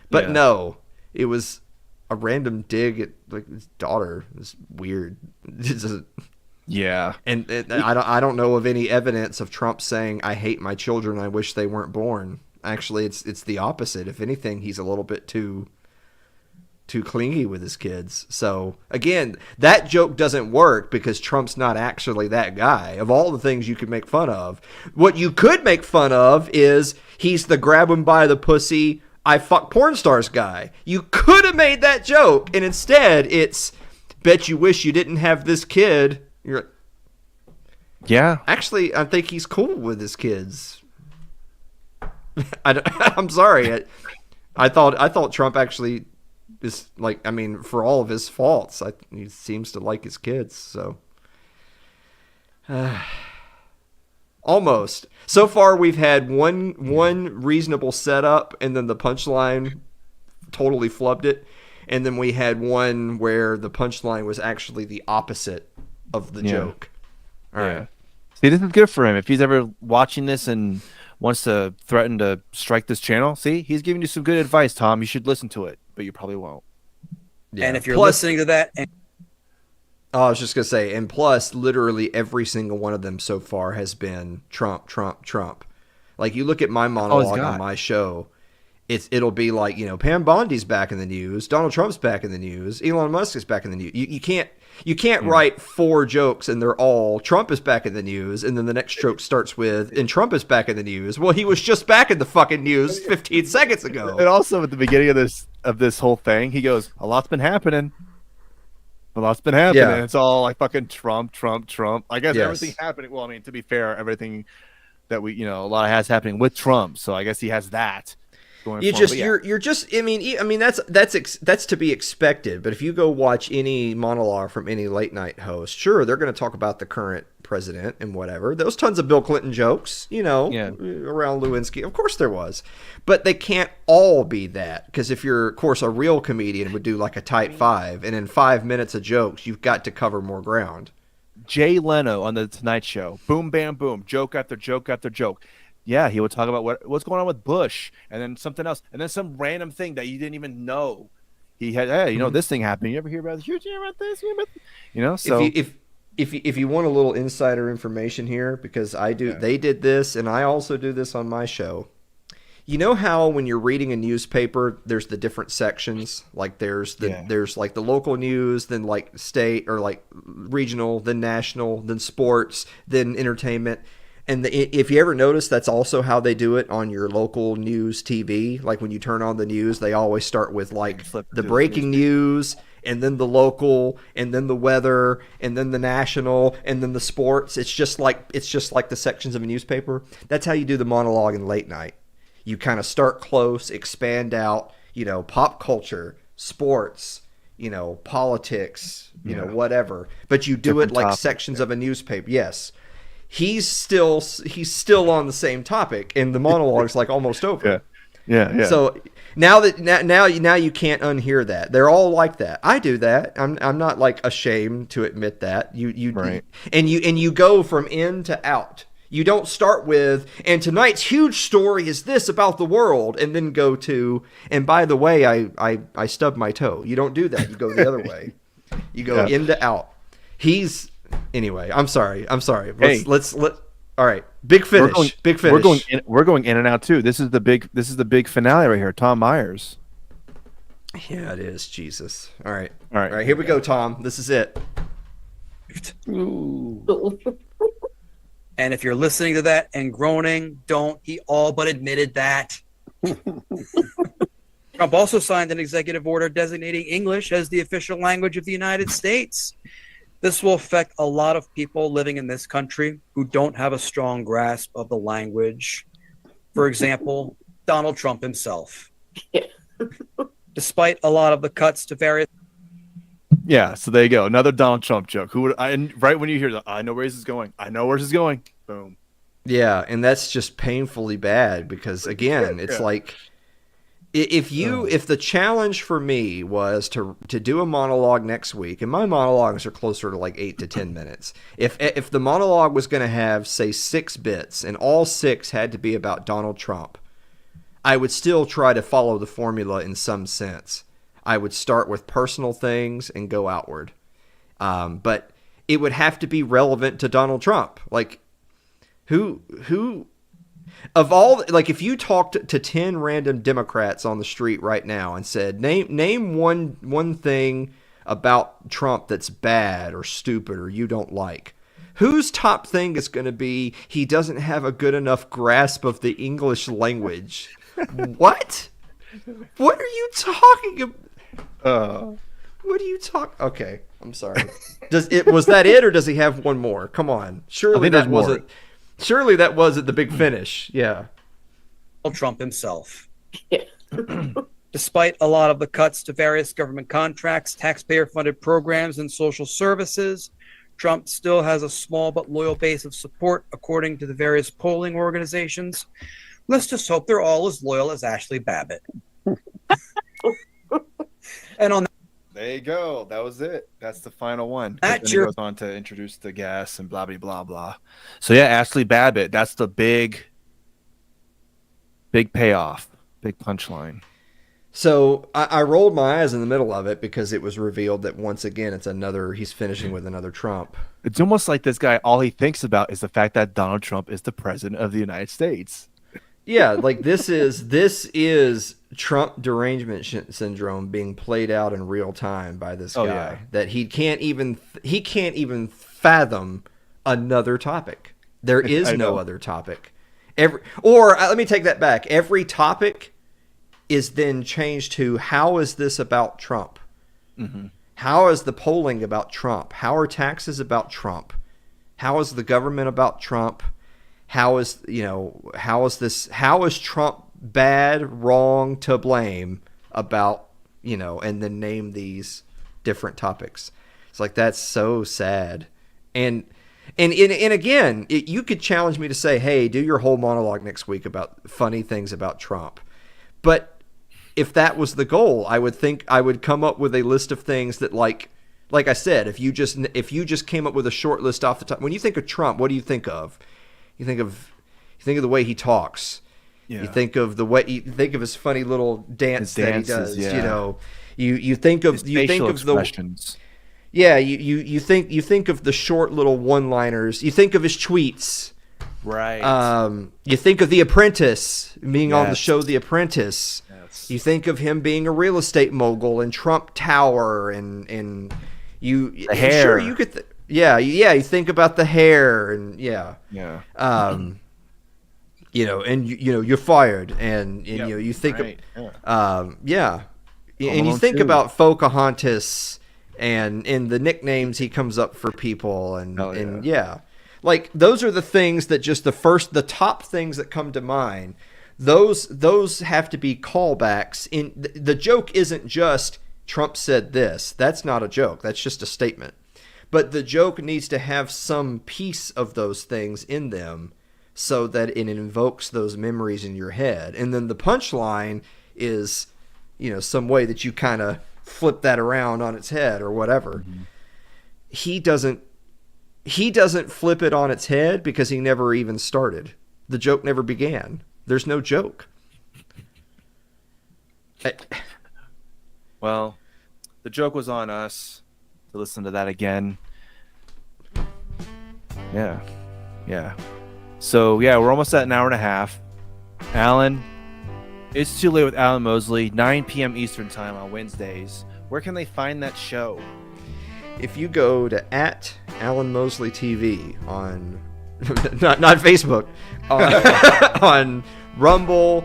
But Yeah. no, it was a random dig at like his daughter. It's weird. Yeah. And I don't know of any evidence of Trump saying, "I hate my children. I wish they weren't born." Actually, it's the opposite. If anything, he's a little bit too clingy with his kids. So again, that joke doesn't work because Trump's not actually that guy. Of all the things you could make fun of, what you could make fun of is he's the grab him by the pussy, I fuck porn stars guy. You could have made that joke, and instead it's, bet you wish you didn't have this kid. You're like, Yeah. actually, I think he's cool with his kids. I'm sorry. I thought Trump actually is like, I mean, for all of his faults, he seems to like his kids. So almost. So far, we've had one reasonable setup, and then the punchline totally flubbed it. And then we had one where the punchline was actually the opposite of the joke. All right. See, this is good for him. If he's ever watching this and wants to threaten to strike this channel, see, he's giving you some good advice, Tom. You should listen to it, but you probably won't. Yeah. And if you're listening to that, I was just going to say, and plus, literally every single one of them so far has been Trump, Trump, Trump. Like, you look at my monologue on my show, it'll be like, you know, Pam Bondi's back in the news, Donald Trump's back in the news, Elon Musk is back in the news. You can't write 4 jokes and they're all Trump is back in the news, and then the next joke starts with, and Trump is back in the news. Well, he was just back in the fucking news 15 seconds ago. And also at the beginning of this whole thing, he goes, "A lot's been happening. A lot's been happening." Yeah. It's all like fucking Trump, Trump, Trump. I guess Yes. everything happening. Well, I mean, to be fair, everything that we, a lot has happening with Trump. So I guess he has that. You're just, I mean that's to be expected. But if you go watch any monologue from any late night host, sure, they're going to talk about the current president and whatever. There was tons of Bill Clinton jokes, around Lewinsky. Of course there was, but they can't all be that, because if you're, of course, a real comedian would do like a type 5, and in 5 minutes of jokes, you've got to cover more ground. Jay Leno on the Tonight Show, boom, bam, boom, joke after joke after joke. Yeah, he would talk about what's going on with Bush, and then something else, and then some random thing that you didn't even know. He had, hey, this thing happened. You ever hear about this? You hear about this? So if you want a little insider information here, because I do, they did this, and I also do this on my show. You know how when you're reading a newspaper, there's the different sections. Like there's like the local news, then like state or like regional, then national, then sports, then entertainment. And if you ever notice, that's also how they do it on your local news TV. Like when you turn on the news, they always start with like the breaking news, and then the local, and then the weather, and then the national, and then the sports. It's just like the sections of a newspaper. That's how you do the monologue in late night. You kind of start close, expand out, pop culture, sports, politics, whatever. But you do it like sections of a newspaper. Yes. He's still on the same topic, and the monologue's like almost over. Yeah. So now you can't unhear that. They're all like that. I do that. I'm not like ashamed to admit that. You go from in to out. You don't start with, and tonight's huge story is this about the world, and then go to, and by the way, I stubbed my toe. You don't do that. You go the other way. You go in to out. Anyway, I'm sorry. Let's all right. Big finish. Big finish. We're going in and out too. This is the big finale right here. Tom Myers. Yeah, it is. Jesus. All right. Here we go, Tom. This is it. ooh. And if you're listening to that and groaning, he all but admitted that. Trump also signed an executive order designating English as the official language of the United States. This will affect a lot of people living in this country who don't have a strong grasp of the language. For example, Donald Trump himself. Despite a lot of the cuts to various... Yeah, so there you go. Another Donald Trump joke. Right when you hear that, I know where this is going. Boom. Yeah, and that's just painfully bad because, again, it's like... If the challenge for me was to do a monologue next week, and my monologues are closer to like 8 to 10 minutes. If the monologue was going to have, say, 6 bits, and all 6 had to be about Donald Trump, I would still try to follow the formula in some sense. I would start with personal things and go outward. But it would have to be relevant to Donald Trump. Like, who of all, like, if you talked to 10 random Democrats on the street right now and said, name one thing about Trump that's bad or stupid or you don't like, whose top thing is going to be he doesn't have a good enough grasp of the English language? What? What are you talking about? What are you talking? Okay, I'm sorry. Was that it, or does he have one more? Come on, surely that wasn't. Surely that wasn't the big finish. Yeah. Donald Trump himself. Despite a lot of the cuts to various government contracts, taxpayer-funded programs, and social services, Trump still has a small but loyal base of support, according to the various polling organizations. Let's just hope they're all as loyal as Ashley Babbitt. And on there you go. That was it. That's the final one. That then he goes on to introduce the gas and blah, blah, blah, blah. So yeah, Ashley Babbitt. That's the big payoff, big punchline. So I rolled my eyes in the middle of it because it was revealed that once again he's finishing with another Trump. It's almost like this guy, all he thinks about is the fact that Donald Trump is the president of the United States. Yeah, like this is Trump derangement syndrome being played out in real time by this guy. Yeah. That he can't even fathom another topic. There is no other topic. Let me take that back. Every topic is then changed to, how is this about Trump? Mm-hmm. How is the polling about Trump? How are taxes about Trump? How is the government about Trump? How is Trump bad, wrong, to blame about, and then name these different topics. It's like, that's so sad. And again, you could challenge me to say, hey, do your whole monologue next week about funny things about Trump. But if that was the goal, I would think I would come up with a list of things that, like I said, if you just came up with a short list off the top, when you think of Trump, what do you think of? You think of the way he talks. Yeah. You think of his funny little dance that he does. Yeah. You think of expressions. You think of the short little one-liners. You think of his tweets. Right. You think of The Apprentice, being on the show The Apprentice. Yes. You think of him being a real estate mogul and Trump Tower and the hair. Sure, you could. You think about the hair and you're fired and you think and you think about Pocahontas and the nicknames he comes up for people and like those are the things that just the top things that come to mind. Those have to be callbacks. The joke isn't just Trump said this. That's not a joke. That's just a statement. But the joke needs to have some piece of those things in them so that it invokes those memories in your head. And then the punchline is, some way that you kind of flip that around on its head or whatever. Mm-hmm. He doesn't flip it on its head because he never even started. The joke never began. There's no joke. Well, the joke was on us to listen to that again. Yeah. So, we're almost at an hour and a half. Alan, it's Too Late with Alan Mosley, 9 p.m. Eastern Time on Wednesdays. Where can they find that show? If you go to @AlanMosleyTV on not Facebook, on Rumble,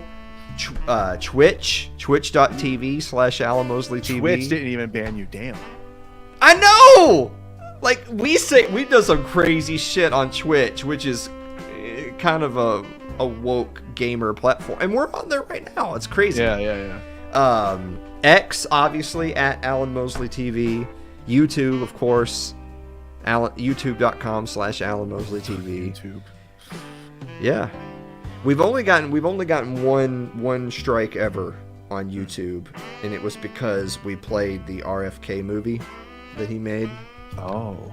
twitch.tv/AlanMosleyTV. Twitch didn't even ban you, damn. I know! Like, we do some crazy shit on Twitch, which is kind of a woke gamer platform. And we're on there right now. It's crazy. Yeah. X, obviously, @AlanMosleyTV. YouTube, of course. YouTube.com/AlanMosleyTV. YouTube. Yeah. We've only gotten one strike ever on YouTube, and it was because we played the RFK movie that he made. Oh.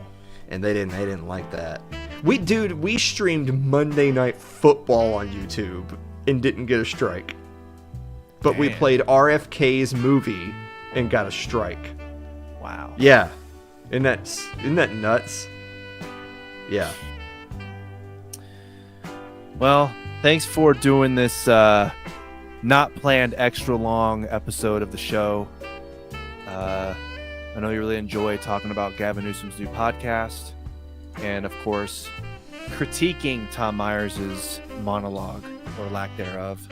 And they didn't like that. We streamed Monday Night Football on YouTube and didn't get a strike. But we Damn. played RFK's movie and got a strike. Wow. Yeah. Isn't that nuts? Yeah. Well, thanks for doing this not planned extra long episode of the show. I know you really enjoy talking about Gavin Newsom's new podcast, and of course, critiquing Tom Myers' monologue or lack thereof.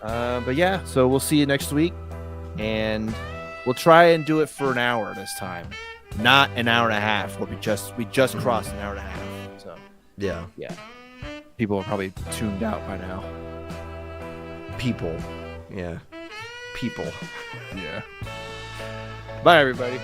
But yeah, so we'll see you next week, and we'll try and do it for an hour this time, not an hour and a half. Where we just crossed an hour and a half. So Yeah. people are probably tuned out by now. People. Yeah. People. Yeah. Bye, everybody.